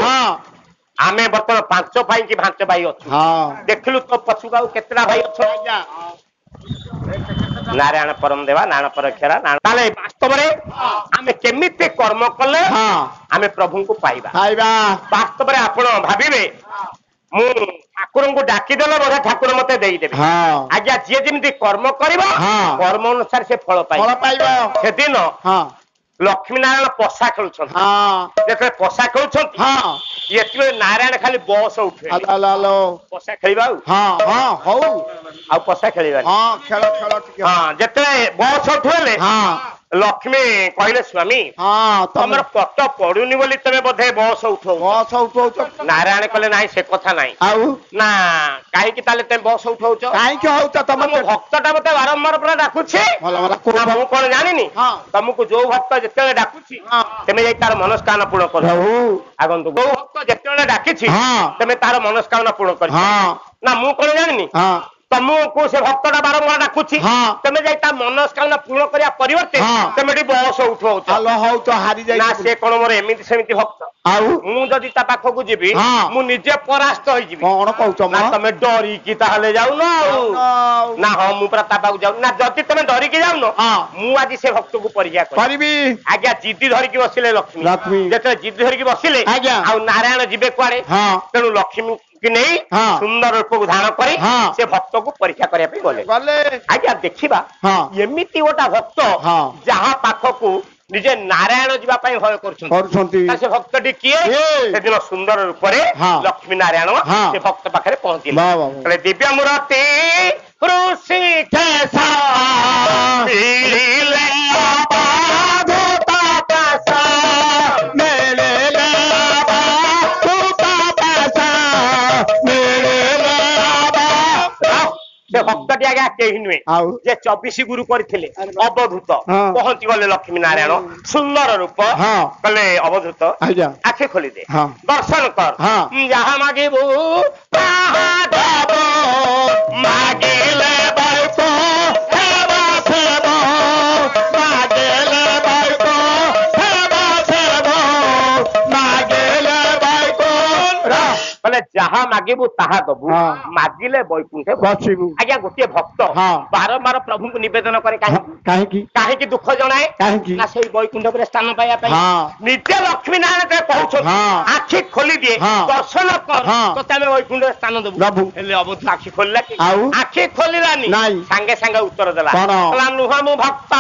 ଆମେ ବର୍ତ୍ତମାନ 5 ଭାଇ କି 5 ଭାଇ ଅଛୁ ଦେଖିଲୁ ତୋ ପଛକୁ ଆଉ କେତେଟା ଭାଇ ଅଛ ନାରାୟଣ ପରମ ଦେବା ନାରାୟଣ ପରକ୍ଷରା ତାହେଲେ ବାସ୍ତବରେ ଆମେ କେମିତି କର୍ମ କଲେ ଆମେ ପ୍ରଭୁଙ୍କୁ ପାଇବା ବାସ୍ତବରେ ଆପଣ ଭାବିବେ ମୁଁ ଠାକୁରଙ୍କୁ ଡାକିଦେଲେ ବୋଧେ ଠାକୁର ମତେ ଦେଇଦେବେ ଆଜ୍ଞା ଯିଏ ଯେମିତି କର୍ମ କରିବ କର୍ମ ଅନୁସାରେ ସେ ଫଳ ପାଇବ ସେଦିନ ଲକ୍ଷ୍ମୀ ନାରାୟଣ ପଶା ଖେଳୁଛନ୍ତି ଯେତେବେଳେ ପଶା ଖେଳୁଛନ୍ତି ଏଥିବେଳେ ନାରାୟଣ ଖାଲି ବସ ଉଠେ ପଶା ଖେଳିବା ହଉ ଆଉ ପଶା ଖେଳିବା ଖେଳ ଖେଳ ଟିକେ ଯେତେବେଳେ ବସ ଉଠେଇଲେ ଲକ୍ଷ୍ମୀ କହିଲେ ସ୍ୱାମୀ ତମର ପଟ ପଡୁନି ବୋଲି ତମେ ବୋଧେ ବସ ଉଠଉଛ ନାରାୟଣ କହିଲେ ନାଇଁ ସେ କଥା ନାଇଁ ଆଉ ନା କାହିଁକି ତାହେଲେ ତମେ ବସ ଉଠଉଛ କାହିଁକି ହଉଛ ତମ ଭକ୍ତଟା ମତେ ବାରମ୍ବାର ପୁରା ଡାକୁଛି ମୁଁ କଣ ଜାଣିନି ତମକୁ ଯୋଉ ଭକ୍ତ ଯେତେବେଳେ ଡାକୁଛି ତମେ ଯାଇ ତାର ମନସ୍କାମନା ପୂରଣ କର ଆଗନ୍ତୁ ଯୋଉ ଭକ୍ତ ଯେତେବେଳେ ଡାକିଛି ତମେ ତାର ମନସ୍କାମନା ପୂରଣ କରି ନା ମୁଁ କଣ ଜାଣିନି ତମକୁ ସେ ଭକ୍ତଟା ବାରମ୍ବାର ଡାକୁଛି ତମେ ଯାଇ ତା ମନସ୍କାମନା ପୂରଣ କରିବା ପରିବର୍ତ୍ତେ ତମେ ଏଠି ବସ ଉଠଉଛ ନା ସେ କଣ ମୋର ଏମିତି ସେମିତି ଭକ୍ତ ଆଉ ମୁଁ ଯଦି ତା ପାଖକୁ ଯିବି ମୁଁ ନିଜେ ପରାସ୍ତ ହେଇଯିବି କଣ କହୁଛ ତମେ ଡରିକି ତାହେଲେ ଯାଉନ ଆଉ ନା ହଁ ମୁଁ ପୁରା ତା ପାଖକୁ ଯାଉନି ନା ଯଦି ତମେ ଡରିକି ଯାଉନ ମୁଁ ଆଜି ସେ ଭକ୍ତକୁ ପରୀକ୍ଷା କରିବି ଆଜ୍ଞା ଜିଦି ଧରିକି ବସିଲେ ଲକ୍ଷ୍ମୀ ଯେତେବେଳେ ଜିଦି ଧରିକି ବସିଲେ ଆଉ ନାରାୟଣ ଯିବେ କୁଆଡେ ତେଣୁ ଲକ୍ଷ୍ମୀ କି ନେଇ ସୁନ୍ଦର ରୂପକୁ ଧାରଣ କରି ସେ ଭକ୍ତକୁ ପରୀକ୍ଷା କରିବା ପାଇଁ ଗଲେ ଆଜ୍ଞା ଦେଖିବା ଏମିତି ଗୋଟେ ଭକ୍ତ ଯାହା ପାଖକୁ ନିଜେ ନାରାୟଣ ଯିବା ପାଇଁ ଭୟ କରୁଛନ୍ତି ସେ ଭକ୍ତଟି କିଏ ସେଦିନ ସୁନ୍ଦର ରୂପରେ ଲକ୍ଷ୍ମୀ ନାରାୟଣ ସେ ଭକ୍ତ ପାଖରେ ପହଞ୍ଚିଲେ ଦିବ୍ୟ ମୂରତି ଋଷି ସେ ଭକ୍ତଟି ଆଜ୍ଞା କେହି ନୁହେଁ ଯେ 24 ଗୁରୁ କରିଥିଲେ ଅବଧୂତ ପହଞ୍ଚି ଗଲେ ଲକ୍ଷ୍ମୀ ନାରାୟଣ ସୁନ୍ଦର ରୂପ କଲେ ଅବଧୂତ ଆଖି ଖୋଲିଦେ ଦର୍ଶନ କର ଯାହା ମାଗିବୁ ମାଗିଲେ ମାନେ ଯାହା ମାଗିବୁ ତାହା ଦବୁ ମାଗିଲେ ବୈକୁଣ୍ଠେ ବସିବୁ ଆଜ୍ଞା ଗୋଟିଏ ଭକ୍ତ ବାରମ୍ବାର ପ୍ରଭୁଙ୍କୁ ନିବେଦନ କରେ କାହିଁକି ଦୁଃଖ ଜଣାଏ ନା ସେଇ ବୈକୁଣ୍ଠ ଉପରେ ସ୍ଥାନ ପାଇବା ପାଇଁ ନିଜେ ଲକ୍ଷ୍ମୀ ନାରାୟଣ କହୁଛନ୍ତି ଆଖି ଖୋଲି ଦିଏ ଦର୍ଶନ କର ତତେ ଆମେ ବୈକୁଣ୍ଠରେ ସ୍ଥାନ ଦବୁ ହେଲେ ଅବଧୂତ ଆଖି ଖୋଲିଲା କି ଆଖି ଖୋଲିଲାନି ସାଙ୍ଗେ ସାଙ୍ଗେ ଉତ୍ତର ଦେଲା ନୁହଁ ମୁଁ ଭକ୍ତ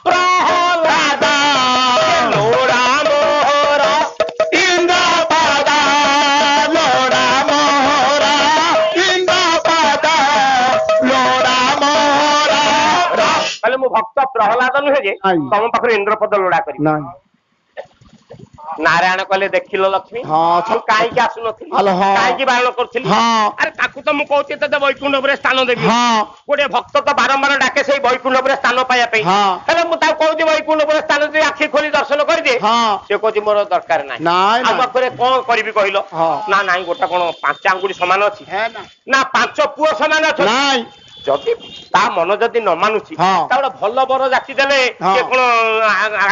ପ୍ରହ୍ଲାଦ ଲୋଡ଼ା ମୋହର ଭକ୍ତ ପ୍ରହ୍ଲାଦ ନୁହେଁ ଯେ ନାଇଁ। ତମ ପାଖରେ ଇନ୍ଦ୍ରପଦ ଲୋଡା କରିବି। ନାଇଁ ନାରାୟଣ କହିଲେ ଦେଖିଲ ଲକ୍ଷ୍ମୀ ହଁ, ମୁଁ କାହିଁକି ଆସୁନଥିଲି ଆଲୋ, ହଁ। କାହିଁକି ବାରଣ କରୁଥିଲି ହଁ। ଆରେ ତାକୁ ତ ମୁଁ କହୁଛି ତତେ ବୈକୁଣ୍ଠ ଉପରେ ସ୍ଥାନ ଦେବି ହଁ। ଗୋଟେ ଭକ୍ତ ତ ବାରମ୍ବାର ଡାକେ ସେଇ ବୈକୁଣ୍ଠ ଉପରେ ସ୍ଥାନ ପାଇବା ପାଇଁ ହଁ। ହେଲେ ମୁଁ ତାକୁ କହୁଛି ବୈକୁଣ୍ଠ ଉପରେ ସ୍ଥାନ ଦେଇ ଆଖି ଖୋଲି ଦର୍ଶନ କରିଦିଏ ହଁ। ସେ କହୁଛି ମୋର ଦରକାର ନାହିଁ ନାଇଁ, ଆଉ ନାଇଁ। ପାଖରେ କଣ କରିବି କହିଲ ହଁ। ନା ନାଇଁ ଗୋଟେ କଣ 5 ଆଙ୍ଗୁଳି ସମାନ ଅଛି ହେ ନା ନା 5 ପୁଅ ସମାନ ଅଛନ୍ତି ନାଇଁ ଯଦି ତା ମନ ଯଦି ନ ମାନୁଛି ହଁ। ତା ଗୋଟେ ଭଲ ବର ଯାଚି ଦେଲେ ହଁ। ସେ କଣ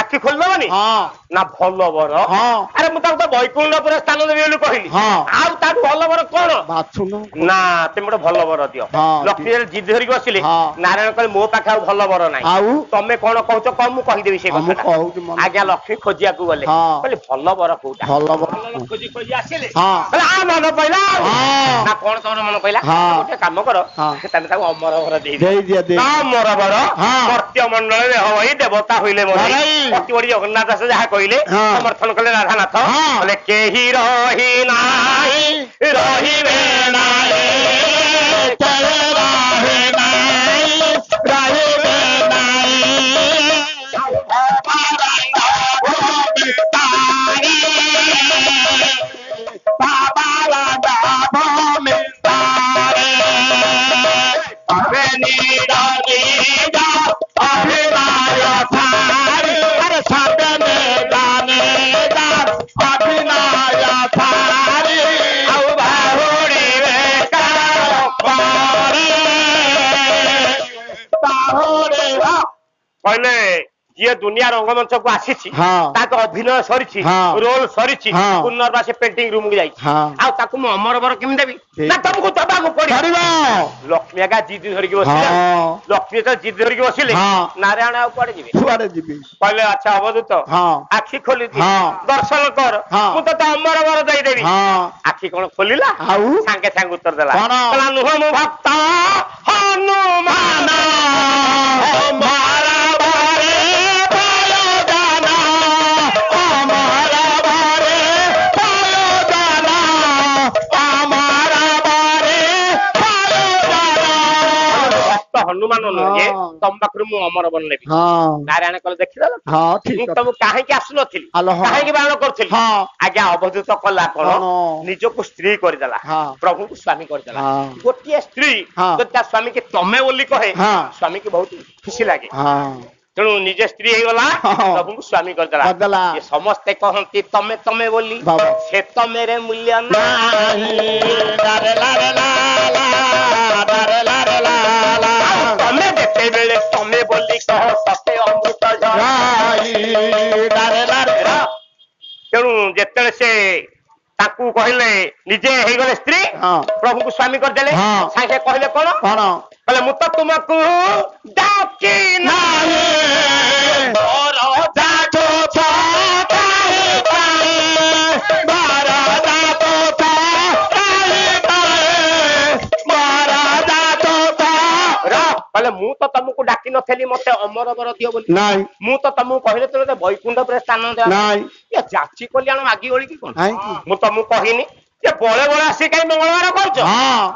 ଆଖି ଖୋଲିଦବନି ହଁ ନା ଭଲ ବର ହଁ। ଆରେ ମୁଁ ତାକୁ ତ ବୈକୁଣ୍ଠ ଉପରେ ସ୍ଥାନ ଦେବି ବୋଲି କହିଲି ହଁ। ଆଉ ତାଠୁ ଭଲ ବର କଣ ବାଛୁନ ନା ତମେ ଗୋଟେ ଭଲ ବର ଦିଅ ହଁ, ଲକ୍ଷ୍ମୀ ଜିଦ୍ ଧରିକି ବସିଲେ ହଁ। ନାରାୟଣ କହିଲେ ମୋ ପାଖେ ଆଉ ଭଲ ବର ନାହିଁ ଆଉ ତମେ କଣ କହୁଛ କଣ ମୁଁ କହିଦେବି ସେ ହଁ, ମୁଁ କଥାଟା କହୁଛି ମନେ ଆଜ୍ଞା ଲକ୍ଷ୍ମୀ ଖୋଜିବାକୁ ଗଲେ ହଁ। କହିଲେ ଭଲ ବର କୋଉଟା ଭଲ ବର। ଖୋଜି ଖୋଜି ଆସିଲେ ହଁ। କହିଲେ ମନ ପଇଲା ଆଉ। ହଁ। ନା କଣ ତମର ମନ ପଇଲା ହଁ। ଗୋଟେ କାମ କର ହଁ। ତମେ ତାକୁ ଅମର ବର ଦେଇଦିଅ ଦେଇଦିଅ, ଦେଇଦିଅ। ଅମର ବର ହଁ। ମର୍ତ୍ତ୍ୟ ମଣ୍ଡଳରେ ହଇ ଦେବତା ହଇଲେ ବରାଇ। ଅତି ଜଗନ୍ନାଥ ଦାସ ଯାହା କହିଲେ ହଁ। ସମର୍ଥନ କଲେ ରାଧାନାଥ ହଁ। କହିଲେ କେହି ରହି ନାହିଁ ରହିବେ ନାହିଁ କହିଲେ ଯିଏ ଦୁନିଆ ରଙ୍ଗମଞ୍ଚକୁ ଆସିଛି ହଁ। ତାଙ୍କ ଅଭିନୟ ସରିଛି ହଁ। ରୋଲ ସରିଛି ହଁ। ପୁନର୍ବାର ସେ ପେଣ୍ଟିଂ ରୁମକୁ ଯାଇଛି ହଁ। ଆଉ ତାକୁ ମୁଁ ଅମର ବର କେମିତି ଦେବି ଠିକ। ନା ତମକୁ ଦବାକୁ ପଡିବ ପଡିବ। ଲକ୍ଷ୍ମୀ ଆଜ୍ଞା ଜିଦି ଧରିକି ବସିଲେ ହଁ। ଲକ୍ଷ୍ମୀ ତ ଜିଦି ଧରିକି ବସିଲେ ହଁ। ନାରାୟଣ ଆଉ କୁଆଡେ ଯିବେ କୁଆଡେ ଯିବି କହିଲେ ଆଚ୍ଛା ଅବଧୂତ ହଁ। ଆଖି ଖୋଲିଦିଏ ହଁ। ଦର୍ଶନ କର ହଁ। ମୁଁ ତତେ ଅମର ବର ଦେଇଦେବି ହଁ। ଆଖି କଣ ଖୋଲିଲା ଆଉ ସାଙ୍ଗେ ସାଙ୍ଗେ ଉତ୍ତର ଦେଲା କଣ? କହିଲା ନୁହଁ ମୁଁ ଭକ୍ତ ହନୁମାନ ହନୁମାନ ନୁହେଁ ଯେ ତମ ପାଖରୁ ମୁଁ ଅମର ବନ ନେବି ହଁ। ନାରାୟଣ କହିଲେ ଦେଖିଦେଲ ହଁ, ଠିକ ମୁଁ କଥା। ତମକୁ କାହିଁକି ଆସୁନଥିଲି ଆଲୋ, ହଁ। କାହିଁକି ବାରଣ କରୁଥିଲି ହଁ। ଆଜ୍ଞା ଅବଧୂତ କଲା କଣ କଣ? ନିଜକୁ ସ୍ତ୍ରୀ କରିଦେଲା ହଁ। ପ୍ରଭୁଙ୍କୁ ସ୍ୱାମୀ କରିଦେଲା ହଁ। ଗୋଟିଏ ସ୍ତ୍ରୀ ହଁ। ଯଦି ତା ସ୍ୱାମୀ କି ତମେ ବୋଲି କହେ ହଁ। ସ୍ୱାମୀ କି ବହୁତ ଖୁସି ଲାଗେ ହଁ। ତେଣୁ ନିଜେ ସ୍ତ୍ରୀ ହେଇଗଲା ହଁ। ପ୍ରଭୁଙ୍କୁ ସ୍ୱାମୀ କରିଦେଲା କରିଦେଲା। ଇଏ ସମସ୍ତେ କହନ୍ତି ତମେ ତମେ ବୋଲି ବାବା। ସେ ତମେରେ ମୂଲ୍ୟ ନାହିଁ ତମେ ଯେତେବେଳେ ତମେ ବୋଲି କହ ସତେ ଅମୃତ ତେଣୁ ଯେତେବେଳେ ସେ ତାକୁ କହିଲେ ନିଜେ ହେଇଗଲେ ସ୍ତ୍ରୀ ହଁ। ପ୍ରଭୁଙ୍କୁ ସ୍ୱାମୀ କରିଦେଲେ ହଁ। ସାଙ୍ଗେ କହିଲେ କଣ କଣ? କହିଲେ ମୁଁ ତ ତୁମକୁ ଡାକି ନାହିଁ କହିଲେ ମୁଁ ତ ତମକୁ ଡାକି ନଥିଲି ମତେ ଅମର ବର ଦିଅ ବୋଲି ନାଇଁ ମୁଁ ତ ତମକୁ କହିଲେ ତମେ ବୈକୁଣ୍ଠ ଉପରେ ସ୍ଥାନ ଦେବା ନାଇଁ ଯାଚି କଲ୍ୟାଣ ମାଗି ଓଳି କି କଣ କାହିଁକି? ମୁଁ ତମକୁ କହିନି ଯେ ବଳେ ବଳେ ଆସି କାହିଁ ମଙ୍ଗଳବାର କରୁଛ ହଁ।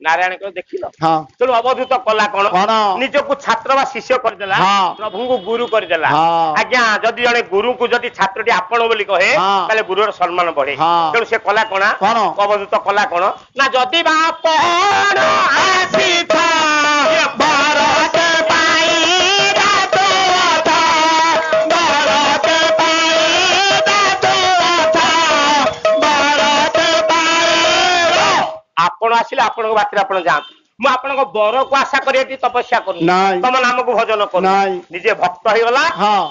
ନାରାୟଣ କହିଲେ ଦେଖିଲ ହଁ। ତେଣୁ ଅବଧୂତ କଲା କଣ କଣ? ନିଜକୁ ଛାତ୍ର ବା ଶିଷ୍ୟ କରିଦେଲା ହଁ। ପ୍ରଭୁଙ୍କୁ ଗୁରୁ କରିଦେଲା ହଁ। ଆଜ୍ଞା ଯଦି ଜଣେ ଗୁରୁଙ୍କୁ ଯଦି ଛାତ୍ରଟି ଆପଣ ବୋଲି କହେ ହଁ। ତାହେଲେ ଗୁରୁର ସମ୍ମାନ ବଢେ ହଁ। ତେଣୁ ସେ କଲା କଣ ଅବଧୂତ କଲା କଣ ନା ଯଦି ବା ଆପଣ ଆସିଥା ଆପଣ ଆସିଲେ ଆପଣଙ୍କ ବାଟରେ ଆପଣ ଯାଆନ୍ତୁ ମୁଁ ଆପଣଙ୍କ ବରକୁ ଆଶା କରି ଏଠି ତପସ୍ୟା କରୁନି ତମ ନାମକୁ ଭଜନ କରୁନି ନିଜେ ଭକ୍ତ ହେଇଗଲା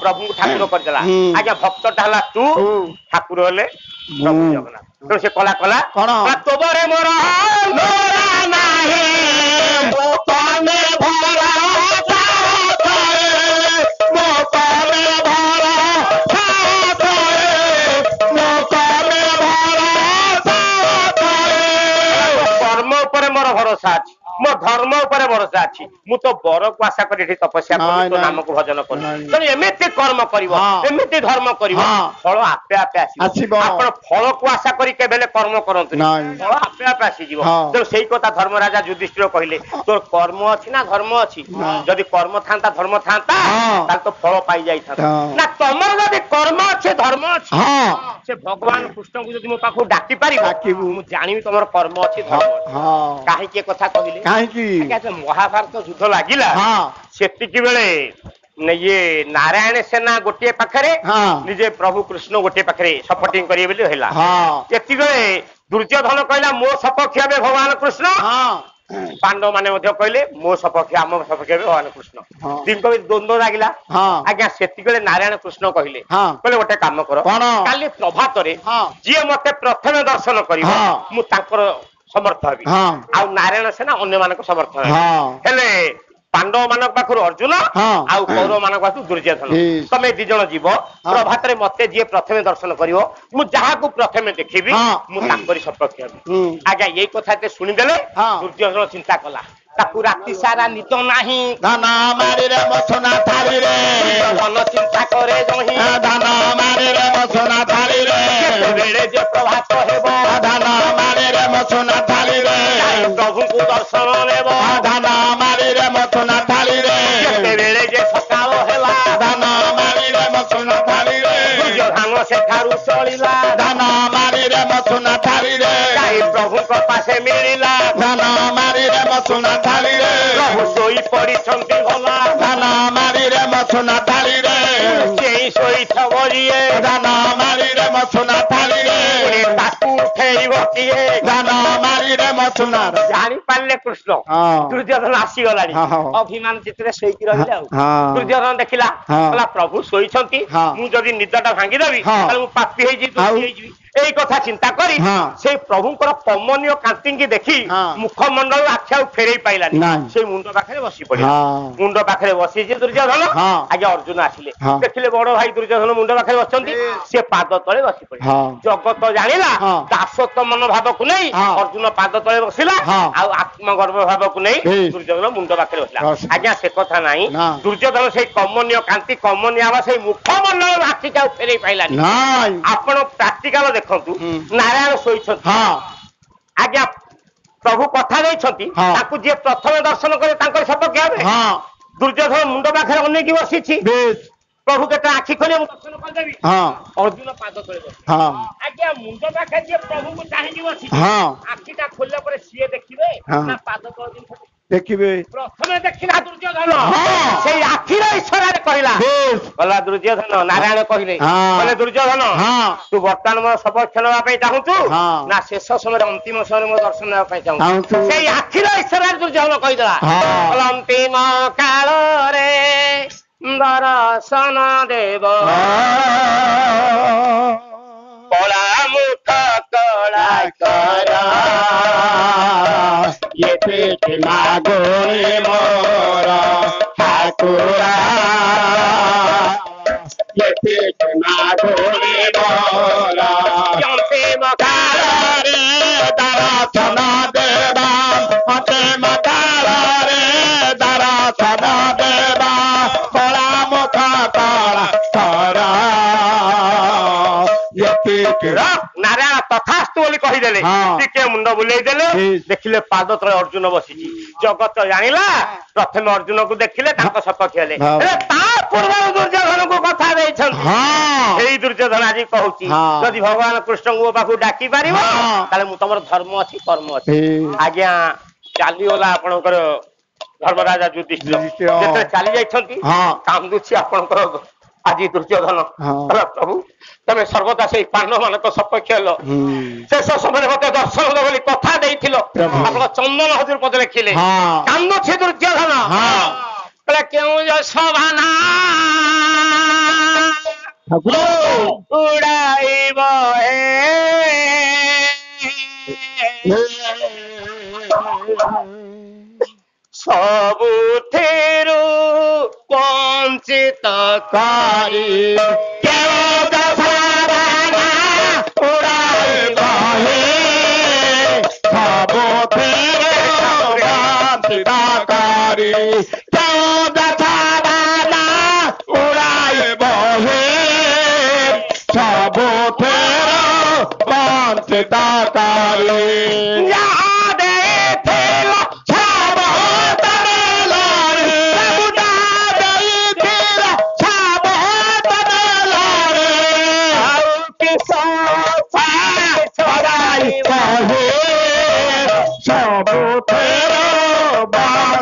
ପ୍ରଭୁଙ୍କୁ ଠାକୁର କରିଦେଲା ଆଜ୍ଞା ଭକ୍ତଟା ହେଲା ତୁ ଠାକୁର ହେଲେ ପ୍ରଭୁ ଜଗନ୍ନାଥ ତେଣୁ ସେ କଲା କଲା କଣ? ତୋବରେ ମୋର ନାହିଁ କର୍ମ ଉପରେ ମୋର ଭରସା ଅଛି ମୋ ଧର୍ମ ଉପରେ ଭରସା ଅଛି ମୁଁ ତ ବରକୁ ଆଶା କରି ଏଠି ତପସ୍ୟା କଲି ତୋ ନାମକୁ ଭଜନ କଲି ତେଣୁ ଏମିତି କର୍ମ କରିବ ଏମିତି ଧର୍ମ କରିବ ଫଳ ଆପେ ଆପେ ଆସିବ ଆପଣ ଫଳକୁ ଆଶା କରି କେବେ ହେଲେ କର୍ମ କରନ୍ତୁ ଫଳ ଆପେ ଆପେ ଆସିଯିବ ତେଣୁ ସେଇ କଥା ଧର୍ମରାଜା ଯୁଧିଷ୍ଠିର କହିଲେ ତୋର କର୍ମ ଅଛି ନା ଧର୍ମ ଅଛି ଯଦି କର୍ମ ଥାନ୍ତା ଧର୍ମ ଥାନ୍ତା ତାହେଲେ ତ ଫଳ ପାଇ ଯାଇଥାନ୍ତା ନା ତମର ଯଦି କର୍ମ ଅଛି ଧର୍ମ ଅଛି ସେ ଭଗବାନ କୃଷ୍ଣଙ୍କୁ ଯଦି ମୋ ପାଖକୁ ଡାକି ପାରିବ ମୁଁ ଜାଣିବି ତମର କର୍ମ ଅଛି ଧର୍ମ ଅଛି କାହିଁକି କଥା କହିଲେ କାହିଁକି ମହାଭାରତ ଯୁଦ୍ଧ ଲାଗିଲା ସେତିକି ବେଳେ ଇଏ ନାରାୟଣ ସେନା ଗୋଟିଏ ପାଖରେ ନିଜେ ପ୍ରଭୁ କୃଷ୍ଣ ଗୋଟିଏ ପାଖରେ ସପୋର୍ଟିଂ କରିବେ ବୋଲି ହେଲା ଏତିକି ବେଳେ ଦୁର୍ଯ୍ୟୋଧନ କହିଲା ମୋ ସପକ୍ଷ ହେବେ ଭଗବାନ କୃଷ୍ଣ ପାଣ୍ଡବ ମାନେ ମଧ୍ୟ କହିଲେ ମୋ ସପକ୍ଷ ଆମ ସପକ୍ଷ ହେବେ ଭଗବାନ କୃଷ୍ଣ ଦିନକ ଦ୍ୱନ୍ଦ୍ୱ ଲାଗିଲା ଆଜ୍ଞା ସେତିକିବେଳେ ନାରାୟଣ କୃଷ୍ଣ କହିଲେ ଗୋଟେ କାମ କର କାଲି ପ୍ରଭାତରେ ଯିଏ ମତେ ପ୍ରଥମେ ଦର୍ଶନ କରିବ ମୁଁ ତାଙ୍କର ସମର୍ଥ ହେବି ଆଉ ନାରାୟଣ ସେନା ଅନ୍ୟମାନଙ୍କ ସମର୍ଥ ହେଲେ ପାଣ୍ଡବ ମାନଙ୍କ ପାଖରୁ ଅର୍ଜୁନ ଆଉ କୌରବ ମାନଙ୍କ ପାଖରୁ ଦୁର୍ଯ୍ୟୋଧନ ତମେ ଦି ଜଣ ଯିବ ପ୍ରଭାତରେ ମତେ ଯିଏ ପ୍ରଥମେ ଦର୍ଶନ କରିବ ମୁଁ ଯାହାକୁ ପ୍ରଥମେ ଦେଖିବି ମୁଁ ତାଙ୍କରି ସପକ୍ଷ ହେବି ଆଜ୍ଞା ଏଇ କଥା ଏତେ ଶୁଣିଦେଲେ ଦୁର୍ଯ୍ୟୋଧନ ଚିନ୍ତା କଲା ତାକୁ ରାତି ସାରା ନିଦ ନାହିଁ ଧନ ମାରିରେ ମସନା ଥାଳିରେ ଧନ ଚିନ୍ତା କରେ ଜହିଁ ଧନ ମାରିରେ ମସନା ଥାଳିରେ କେତେବେଳେ ଯେ ପ୍ରଭାତ ହେବ ଧନ ମାରିରେ ମସନା ଥାଳିରେ ପ୍ରଭୁଙ୍କୁ ଦର୍ଶନ ନେବ ଧନ ମାରିରେ ମସନା ଥାଳିରେ କେତେବେଳେ ଯେ ସକାଳ ହେଲା ଧନ ମାରିରେ ମସନା ଥାଳିରେ ଧାନ ସେଠାରୁ ଚଳିଲା ଧନ ମାରିରେ ମସନା ଥାଳିରେ ପ୍ରଭୁଙ୍କ ପାଶେ ମିଳିଲା ଧନ ମାରିରେ ମସନା ଥାଳିରେ ପ୍ରଭୁ ଶୋଇ ପଡିଛନ୍ତି ଭଲା ଧନ ମାରିରେ ମସନା ଥାଳିରେ ସେଇ ଶୋଇଥବ ଯିଏ ଧନ ମାରିରେ ମସନା ଥାଳିରେ ତାକୁ ଉଠେଇବ କିଏ ଧନ ମାରିରେ ମସନା ଜାଣିପାରିଲେ କୃଷ୍ଣ ଦୁର୍ଯ୍ୟୋଧନ ଆସିଗଲାଣି ଅଭିମାନ ଚିତ୍ରରେ ଶୋଇକି ରହିଲେ ଆଉ ଦୁର୍ଯ୍ୟୋଧନ ଦେଖିଲା କହିଲା ପ୍ରଭୁ ଶୋଇଛନ୍ତି ମୁଁ ଯଦି ନିଦଟା ଭାଙ୍ଗିଦେବି ତାହେଲେ ମୁଁ ପାପୀ ହେଇଯିବି ଦୋଷୀ ହେଇଯିବି ଏଇ କଥା ଚିନ୍ତା କରି ସେଇ ପ୍ରଭୁଙ୍କର କମନୀୟ କାନ୍ତିଙ୍କି ଦେଖି ମୁଖମଣ୍ଡଳ ଆଖି ଆଉ ଫେରେଇ ପାଇଲାନି ସେଇ ମୁଣ୍ଡ ପାଖରେ ବସି ପଡିଲା ମୁଣ୍ଡ ପାଖରେ ବସିଛି ଦୁର୍ଯ୍ୟୋଧନ ଆଜ୍ଞା ଅର୍ଜୁନ ଆସିଲେ ଦେଖିଲେ ବଡ ଭାଇ ଦୁର୍ଯ୍ୟୋଧନ ମୁଣ୍ଡ ପାଖରେ ବସିଛନ୍ତି ସେ ପାଦ ତଳେ ବସି ପଡିଲା ଜଗତ ଜାଣିଲା ଦାସତ୍ୱ ମନୋଭାବକୁ ନେଇ ଅର୍ଜୁନ ପାଦ ତଳେ ବସିଲା ଆଉ ଆତ୍ମଗର୍ଭ ଭାବକୁ ନେଇ ଦୁର୍ଯ୍ୟୋଧନ ମୁଣ୍ଡ ପାଖରେ ବସିଲା ଆଜ୍ଞା ସେ କଥା ନାହିଁ ଦୁର୍ଯ୍ୟୋଧନ ସେଇ କମନୀୟ କାନ୍ତି କମନୀୟ ଆବା ସେଇ ମୁଖମଣ୍ଡଳ ଆଖିକି ଆଉ ଫେରେଇ ପାଇଲାନି ଆପଣ ପ୍ରାକ୍ଟିକାଲ ଦେଖନ୍ତୁ ନାରାୟଣ ଶୋଇଛନ୍ତି ଆଜ୍ଞା ପ୍ରଭୁ କଥା ଦେଇଛନ୍ତି ତାକୁ ଯିଏ ପ୍ରଥମେ ଦର୍ଶନ କରେ ତାଙ୍କର ସପକ୍ଷ ହେବେ ଦୁର୍ଯ୍ୟୋଧନ ମୁଣ୍ଡ ପାଖରେ ଅନେଇକି ବସିଛି ପ୍ରଭୁ କେତେ ଆଖି ଖୋଲି ମୁଁ ଦର୍ଶନ କରିଦେବି ଅର୍ଜୁନ ପାଦ ତଳେ ବସି ଆଜ୍ଞା ମୁଣ୍ଡ ପାଖରେ ଯିଏ ପ୍ରଭୁଙ୍କୁ ଚାହିଁକି ବସିଛି ଆଖିଟା ଖୋଲିଲା ପରେ ସିଏ ଦେଖିବେ ନା ପାଦ ତଳେ ଜିନିଷ ଦେଖିବେ ପ୍ରଥମେ ଦେଖିଲା ଦୁର୍ଯ୍ୟୋଧନ ସେଇ ଆଖିର ଇଚ୍ଛାରେ କହିଲା କହିଲା ଦୁର୍ଯ୍ୟୋଧନ ନାରାୟଣ କହିଲେ କହିଲେ ଦୁର୍ଯ୍ୟୋଧନ ତୁ ବର୍ତ୍ତମାନ ମୋର ସପକ୍ଷ ନେବା ପାଇଁ ଚାହୁଁଛୁ ନା ଶେଷ ସମୟରେ ଅନ୍ତିମ ସମୟରେ ମୋ ଦର୍ଶନ ନେବା ପାଇଁ ଚାହୁଁଛୁ ସେଇ ଆଖିର ଇଚ୍ଛାରେ ଦୁର୍ଯ୍ୟୋଧନ କହିଦେଲା ଅନ୍ତିମ କାଳରେ ଦର୍ଶନ ଦେବ କଳା ମୁଖ କଳା କର ମାଗୋରେ ମୋର ଠାକୁରା ମାଗୋରେ ମୋର ଅନ୍ତିମ କାଳରେ ଦର୍ଶନ ଦେବା ଅନ୍ତିମ କାଳରେ ଦର୍ଶନ ଦେବା କଳା ମୁଖ କଳା କର ନାରାୟଣ ତଥାସ୍ତୁ ବୋଲି କହିଦେଲେ ଟିକେ ମୁଣ୍ଡ ବୁଲେଇ ଦେଲେ ଦେଖିଲେ ପାଦ ତଳେ ଅର୍ଜୁନ ବସିଛି ଜଗତ ଜାଣିଲା ପ୍ରଥମେ ଅର୍ଜୁନକୁ ଦେଖିଲେ ତାଙ୍କ ସପକ୍ଷ ହେଲେ ତା ପୂର୍ବରୁ ଦୁର୍ଯ୍ୟୋଧନକୁ କଥା ଦେଇଛନ୍ତି ସେଇ ଦୁର୍ଯ୍ୟୋଧନ ଆଜି କହୁଛି ଯଦି ଭଗବାନ କୃଷ୍ଣଙ୍କୁ ମୋ ପାଖକୁ ଡାକି ପାରିବ ତାହେଲେ ମୁଁ ତମର ଧର୍ମ ଅଛି କର୍ମ ଅଛି ଆଜ୍ଞା ଚାଲିଗଲା ଆପଣଙ୍କର ଧର୍ମରାଜା ଯୁଧିଷ୍ଠିର ଯେତେବେଳେ ଚାଲି ଯାଇଛନ୍ତି କାନ୍ଦୁଛି ଆପଣଙ୍କର ଆଜି ଦୁର୍ଯ୍ୟୋଧନ ପ୍ରଭୁ ତମେ ସର୍ବଦା ସେଇ ପାଣ୍ଡବ ମାନଙ୍କ ସପକ୍ଷ ହେଲ ଶେଷ ସମୟରେ ମତେ ଦର୍ଶନ ଦେବ ବୋଲି କଥା ଦେଇଥିଲ ଆପଣ ଚନ୍ଦନ ହଜୁର ପଦ ଲେଖିଲେ କାନ୍ଦୁଛି ଦୁର୍ଯ୍ୟୋଧନ କହିଲେ କେଉଁ ଯଶୋଭାନା ଉଡାଇବ ସବୁଥିରୁ ବଞ୍ଚିତ କରି ବଞ୍ଚିତକାରୀ କେଉଁ ଦଶାବାନା ଉଡ଼ାଏ ବହେ ସବୁଥେର ବଞ୍ଚିତକାରୀ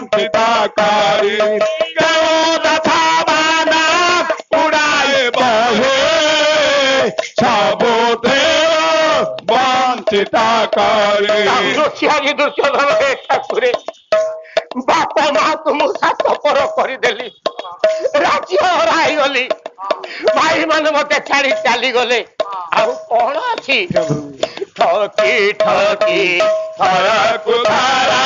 बंचितकारी केऊं दशाबाना उड़ाए बहे सबुथेर बंचितकारी दुर्योधन ठाकुरे बापा माँ तुम सातपर करदेली राज्य हराई गली भाई मैंने मत छाड़ी चली गले आउ कौन अच्छी ठकी ठकी थरकु धारा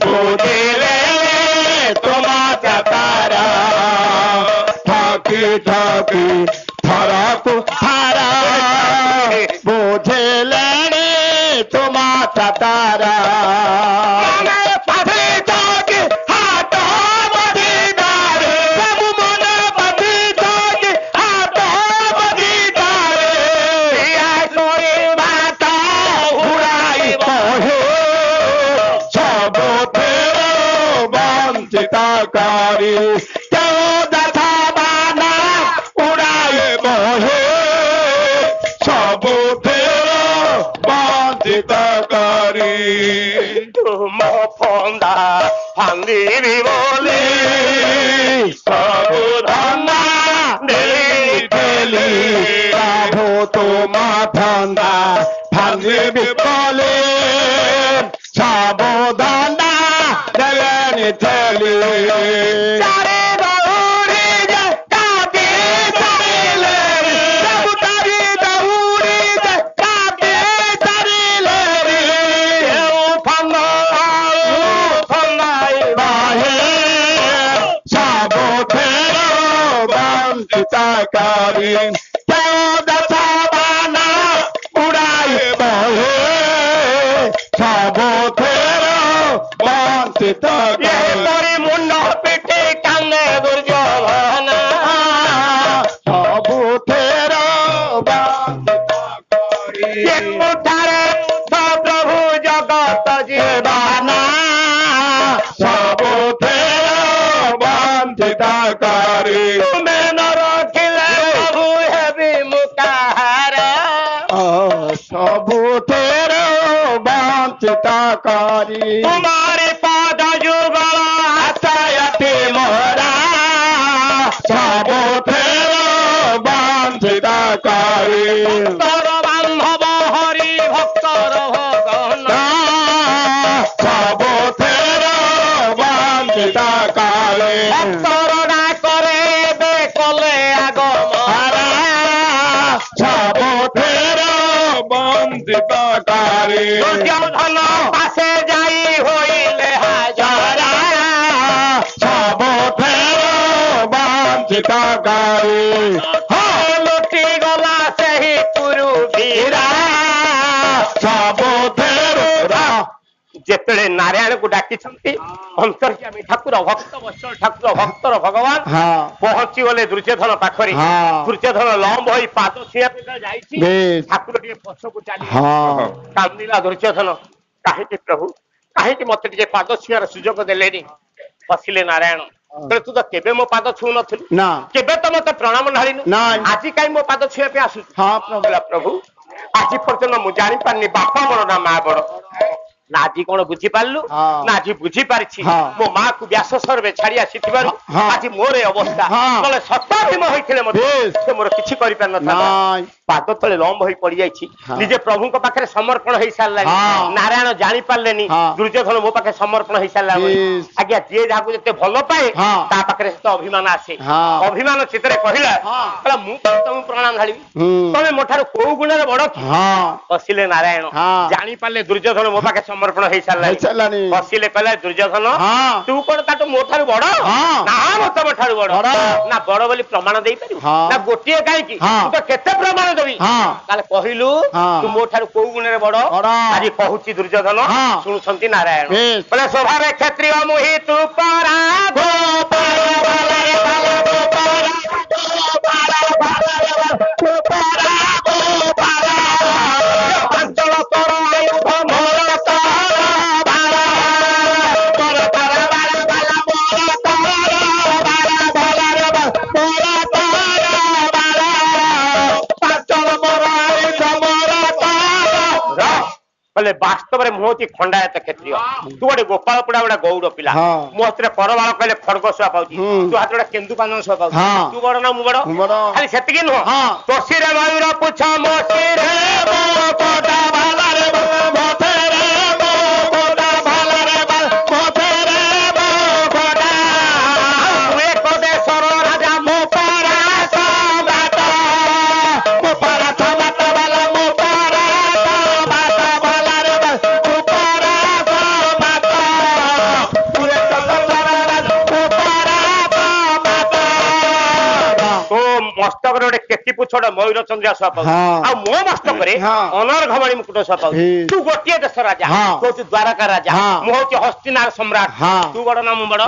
बुझिले तुम तारा ठकी ठकी थरकु धारा बुझिले तुम तारा बंचितकारी केऊं दशाबाना उड़ाए बहे सबुथेर बंचितकारी तुम फंदा भांगी बोले सबु धन्ना देली प्रभु तुम फंदा भांगी बोले सबु धन्ना देली थेली बंचितकारी केऊं दशाबाना उड़ाए बहे सबुथेर बंचितकारी मुंड पिटी काने दुर्योधन सबुथेर बंचितकारी प्रभु जगत जीवाना सबुथेर बंचितकारी सबुथेर बंचितकारी तुम्हारे पाद जुगल आशयति मोरा सबुथेर बंचितकारी भक्तर बांधव हरि भक्तर भगवान सबुथेर बंचितकारी भक्तर ना करे बे कले आगमन सबुथेर बंचितकारी दुर्योधन पासे जाई होइले हाजरा सबुथेर बंचितकारी लुटी गला सेही पुरु वीरा सबुथेर जेतले नारायण को डाकिछंती अंतर्यामी ठाकुर भक्त वत्सल ठाकुर भक्तर भगवान पहुंची गले दुर्योधन पाखरे दुर्योधन लंब होई पाद छिया पे जाईची ठाकुर के पछ को चाली कांदिला दुर्योधन काहे कि प्रभु काहे कि मते जे पाद छियार सुजोग देलेनी बसिले नारायण तो तू तो केबे मो पाद छु नथिलु ना केबे तो मते प्रणाम ढालिनु ना आजि काई मो पाद छिया पे आसु हां प्रभु आजि पर्यंत मु जानि पानी बापा बड़ ना मां बड़ ना आज कौन बुझी पार्लु ना आज बुझी पारिछि मो मां को व्यास सर्वे छाड़ी आसीथिबारु आज मोर अवस्था तले सत्ताभिम होइथिले मते से मोर किछि करि पार नथा पाद तले लंब होई पड़ी जाईछि निजे प्रभु को पाखरे समर्पण होई सारला नारायण जानि पारलेनी दुर्योधन मो पाखे समर्पण होई सारला आज्ञा जे जाकू जते भलो पाए ता पाखरे से अभिमान आसे अभिमान चितरे कहिला कला मु तुम प्रणाम ढाली तमे मोठार को गुण रे बड़ बसिले नारायण जानि पारले दुर्योधन मो पाखे ସମର୍ପଣ ହେଇ ସାରିଲାଣି ଚାଲାନି ବସିଲେ କହିଲା ଦୁର୍ଯ୍ୟୋଧନ ତୁ କଣ ତାଠୁ ମୋ ଠାରୁ ବଡ ନା ମୁଁ ତମ ଠାରୁ ବଡ ନା ବଡ ବୋଲି ପ୍ରମାଣ ଦେଇପାରିବୁ ନା ଗୋଟିଏ କାହିଁକି ତୁ ତ କେତେ ପ୍ରମାଣ ଦେବି ତାହେଲେ କହିଲୁ ତୁ ମୋ ଠାରୁ କୋଉ ଗୁଣରେ ବଡ ଆଜି କହୁଛି ଦୁର୍ଯ୍ୟୋଧନ ଶୁଣୁଛନ୍ତି ନାରାୟଣ ବୋଲେ ସ୍ୱଭାବେ କ୍ଷତ୍ରିୟ ମୁହି ତୁ ପରା बोले वास्तव में मुहति खंडायत क्षत्रिय तू गोटे गोपाल पुड़ा गोटे गौड़ पिला मो हाथ करबाल कहले खड़ग शुआ पाऊँ तू हाथ गोटे केन्दु पान शुआ पाऊँ तू बड़ ना मु बड़ खाली सेतिकी नुह तोसीरे मयूर पुछ मोसीरे मस्तक गोटे केती पुछड़ मयूर चंद्रिया शुआ पाऊ मो मस्तक अनर्घ मणि मुकुट शुआ पाऊ तू गोटे देश राजा तू हूँ द्वारका राजा मु हूँ हस्तिनार सम्राट तू बड़ ना मु बड़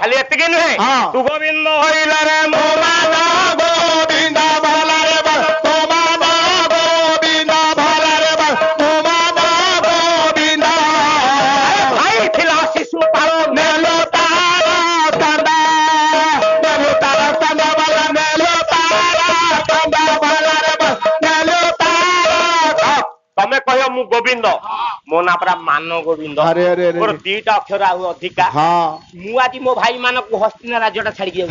खाली एतिकी नुहे तू गोविंद हईल रे मो मान गोविंद भला रे तो मान गोविंद भला रे तो मान गोविंद भाई थिला शिशु पाल नेलो तारा चंदा नेलो तारा चंदा वाला नेलो तमे कह मु गोविंद मो ना परा मान गोविंद मोर दीटा अक्षर आउ अधिका मु आज मो भाई मान को हस्तिना राज्यटा छाड़ी गया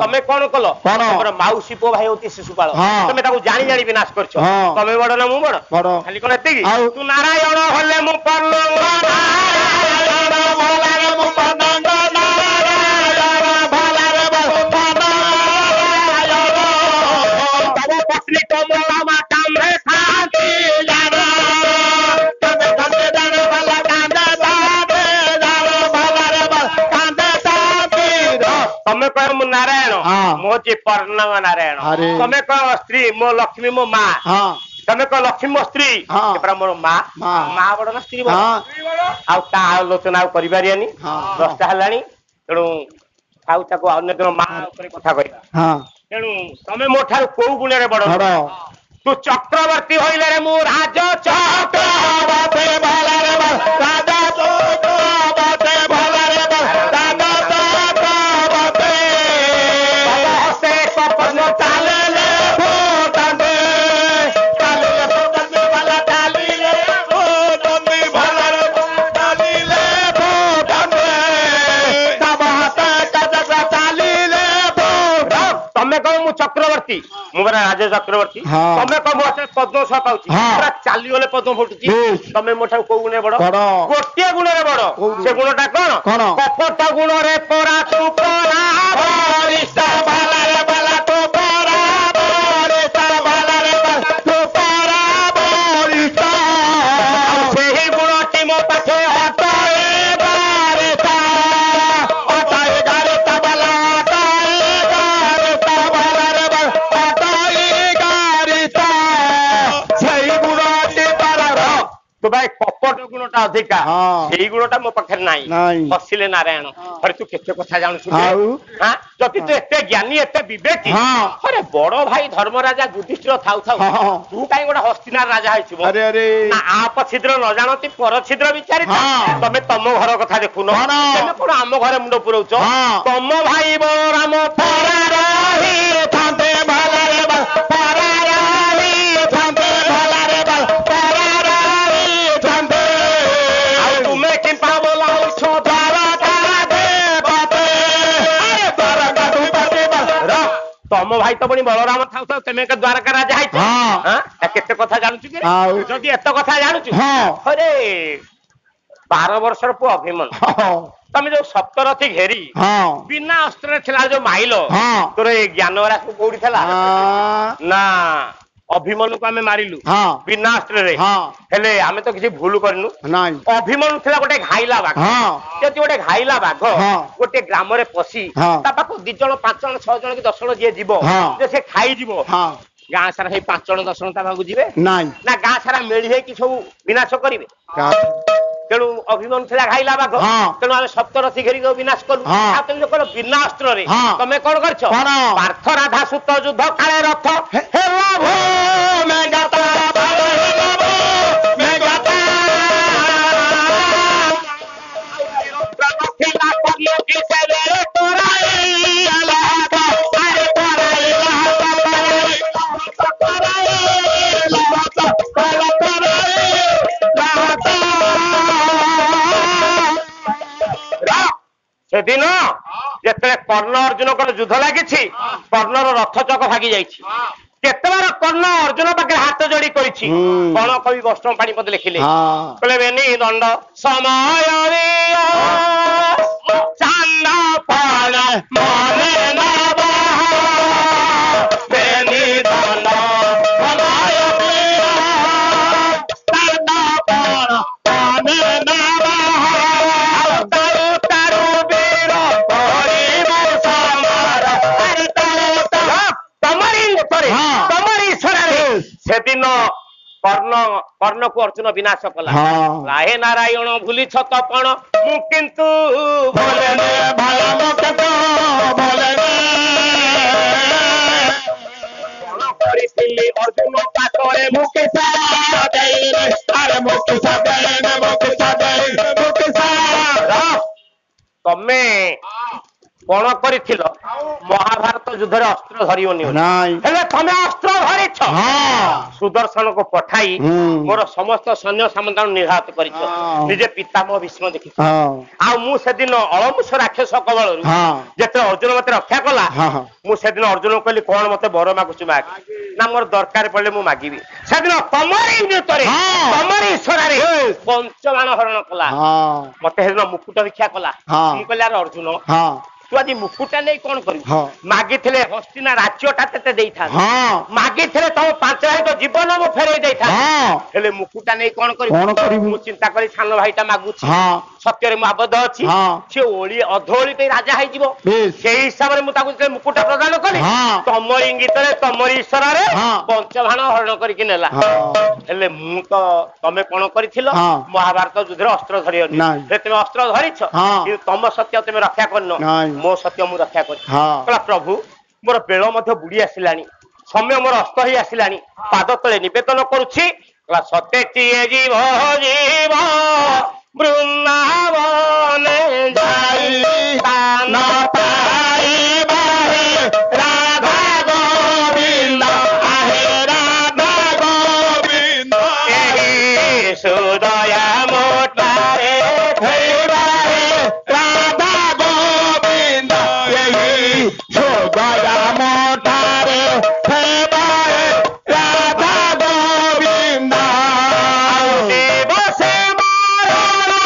तमे कौन कल मोर माउसी पो भाई होती शिशुपाल तमे ताको जानी जानी विनाश करछ तमे बड़ ना मु बड़ खाली कोन एतिकी तू नारायण होले मु परलो नारायण भला रे मु पनंग नारायण भला रे तब पत्नी तो मोला माता में शांति जाना तमे कह मु नारायण मो जी पर्णव नारायण तमे कह स्त्री मो लक्ष्मी मो माँ तमे कह लक्ष्मी मो स्त्री मोर माँ माँ बड़ ना स्त्री बड़ आलोचना करिबारियानी 10टा हेलानी तेणु आउ ताको अन्य दिन माँ ऊपर कथा कहबा तेणु तमे मो ठार को गुणे बड़ तू चक्रवर्ती होइले रे मु राज चक्रवर्ती भला रे राजा चक्रवर्ती भला रे राजा चक्रवर्ती से सपन चाले ले फोटंदे चाले फोटंदे वाला चाली ले फोटंदे भला रे चाली ले फोटंदे सब हाथ कजक चाली ले फोटंदे तमे कह मु चक्रवर्ती मु बरा राजा चक्रवर्ती तमे कह मु पद्म छा पाउची पूरा चाली गले पद्म फुटुची तमे मोठा को गुणे बड़ गोटे गुणे रे बड़ से गुणटा कोन कपट गुण रे परा तू परा बरिष्ठ भला रे भला तो परा बरिष्ठ भला रे तू परा बरिष्ठ सेही गुणटी मो पाछे हटाए बरिष्ठ हटाए गारे तबला हटाए गारे तबला रे हटाए गारिता सही गुणटी पारा तो भाई कपट गुणटा अधिका सेही गुणटा मो पाखे नाही बसिले नारायण अरे तू केते कथा जानछु हां जति तू एते ज्ञानी एते विवेकी अरे बड़ भाई धर्मराजा युधिष्ठिर थाउ थाउ तू काई गोटा हस्तिनार राजा हैछु अरे अरे ना आप छिद्र न जानती पर छिद्र विचारी तमे तम घर कथा देखुनो तमे कोन आम घरे मुंड पुरौछ तम भाई बड़ राम परा रही थांते भला रे परा रही थांते भला रे परा रही थांते आ तुमे कि पावला छो द्वारका देवते अरे द्वारका देवते तम भाई तो बड़ी बलराम थाउ थाउ तमे के द्वारका राजा है हां केते कथा जानछु कि जदी एत कथा जानछु अरे 12 वर्षर पु अभिमन तमे जो सप्तरथी घेरी बिना अस्त्र थिला जो माइलो तोरे ज्ञान वाला कोडी थला ना अभिमन्यु को आमे मारिलु हाँ बिना अस्त्र रे हाँ हेले आमे तो किसी भूल करनु नहीं अभिमन्यु थिला गोटे घाइला बाघ हाँ जति गोटे घाइला बाघ हाँ गोटे ग्राम रे पसी हाँ ता पाखु 2 जण 5 जण 6 जण कि 10 जण जे जीवो हाँ जे से खाई जीवो हाँ गाँ सारा हे 5 जण 10 जण ता भागु जीवे नहीं ना गाँ सारा मेली हे कि सब विनाश करिवे तेणु अभिमन्यु थिला घाइला बाघ हाँ तेणु आमे सप्तरथी घेरी विनाश करू हाँ आ तुम जो बिना अस्त्र रे हाँ तमे कोन करछ पार्थ राधा सुत युद्ध काले रथ हेला भो मैं गाता मैं गाता खेला करलो की सेरे तोराई आला अरे तोराई सेदिन जेते कर्ण अर्जुन को युद्ध लगी कर्णर रथ चक भागी जाइछि केतबार कर्ण अर्जुन पाखे हाथ जोड़ी करिछि कण कवि वैष्णव पाणी पद लिखिले कहले बेनी दंड समय चांद पाण मने नबा बेनी दंड समय चांद पाण मने नबा सेदिन कर्ण को अर्जुन विनाश कला राहे नारायण भूली तपण मु किंतु अर्जुन पाखरे तमे कौन कर महाभारत युद्ध अस्त्र धरियोनी तमे अस्त्र धरिछ सुदर्शन को पठाई मोर समस्त सैन्य सामंत निघात कर निजे पितामह भीष्म देखी आ मु सेदिन अलमुष राक्षस कबल जिते अर्जुन मत रक्षा कला मु सेदिन अर्जुन कहली कौन मत बर मागुची माग ना मोर दरकार पड़े मु मागिबी सेदिन तमरी नृत्य तमरी ईश्वर पंचबाण हरण कला मत सेदिन मुकुट भिक्षा कला मु कहली यार अर्जुन तू आज मुकुटा नहीं कौन कर मागी हस्तिना राज्यटा तेते दे था मागी तुम 5 भाई तो जीवन मु फेरे दे था हेले मुकुटा नहीं कौन कर मु चिंता करी सान भाईटा मागुछि सत्य मु आबद्ध अछि से ओली अधोली पे राजा है जीवो से हिसाब रे मु ताकु मुकुटा प्रदान कली तमर इंगित रे तमर ईश्वर रे पंचभाण हरण करिक नेला हेले मु तो तमे कोन करिथिलो महाभारत युद्ध रे अस्त्र धरियनी से तुम अस्त्र धरिछ कि तम सत्य तुम रक्षा करनो मो सत्य मु रक्षा कर कहला प्रभु मोर बेल मध्य बुड़ी आसिलानी समय मोर अस्त ही आसिलानी पाद तले निवेदन करुछि कहला सत्य चिए जीव जीव वृंदावन जाई तान पाई बाहे राधा गोविंद आहे राधा गोविंद एही सुदया मोटारे गया मोटारे राधा गोविंद देव से मारण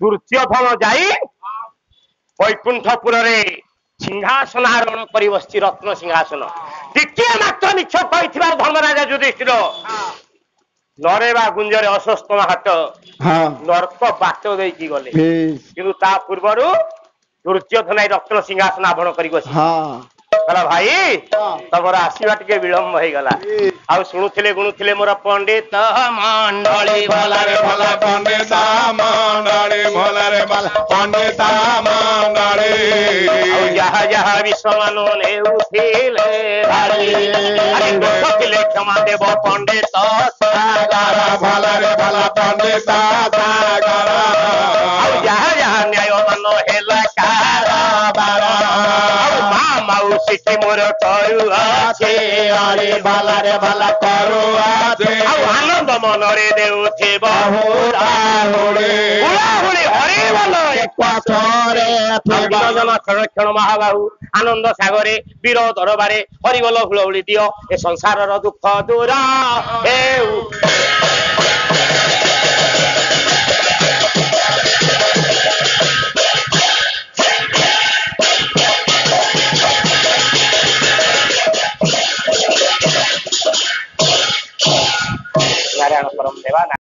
ଦୁର୍ଯ୍ୟୋଧନ ଯାଇ ବୈକୁଣ୍ଠପୁରରେ ସିଂହାସନ ଆରୋହଣ କରି ବସିଛି, ରତ୍ନ ସିଂହାସନ। ଟିକିଏ ମାତ୍ର ମିଛ କହିଥିବାର ଧର୍ମରାଜା ଯୁଧିଷ୍ଠିର ନରେବା ଗୁଞ୍ଜରେ ଅଶ୍ୱସ୍ତମ ହାଟ ନର୍କ ବାଟ ଦେଇକି ଗଲେ। କିନ୍ତୁ ତା ପୂର୍ବରୁ ଦୁର୍ଯ୍ୟୋଧନ ରତ୍ନ ସିଂହାସନ ଆଭରଣ କରି ବସି କହିଲା ଭାଇ ତମର ଆସିବା ଟିକେ ବିଳମ୍ବ ହେଇଗଲା। ଆଉ ଶୁଣୁଥିଲେ ଗୁଣୁଥିଲେ ମୋର ପଣ୍ଡିତ ମଣ୍ଡଳୀ ଭଲରେ ଭଲ ପଣ୍ଡିତ ମଣ୍ଡଳୀ ଭଲରେ ଭଲ ପଣ୍ଡିତ ମଣ୍ଡଳୀ ଆଉ ଯାହା ଯାହା ବିଷମାନ ନେଉଥିଲେ ଥିଲେ କ୍ଷମା ଦେବ ପଣ୍ଡିତ ସାଗର ଭଲରେ ଭଲ ପଣ୍ଡିତ ସାଗର ଆଉ ଯାହା ଯାହା ନ୍ୟାୟ ମାନ ହେଲା କାରବାର ମାଉସୀ ମୋର କରୁଅଛି ଭଲରେ ଭଲ କରୁଅଛି ଆଉ ଆନନ୍ଦ ମନରେ ଦେଉଥିବ ହରିବଲ କ୍ଷଣ ମହାବାହୁ ଆନନ୍ଦ ସାଗରେ ବୀର ଦରବାରେ ହରିବଲ ହୁଳହୁଳି ଦିଅ ଏ ସଂସାରର ଦୁଃଖ ଦୂର ହେଉ। नारायण परम देवा।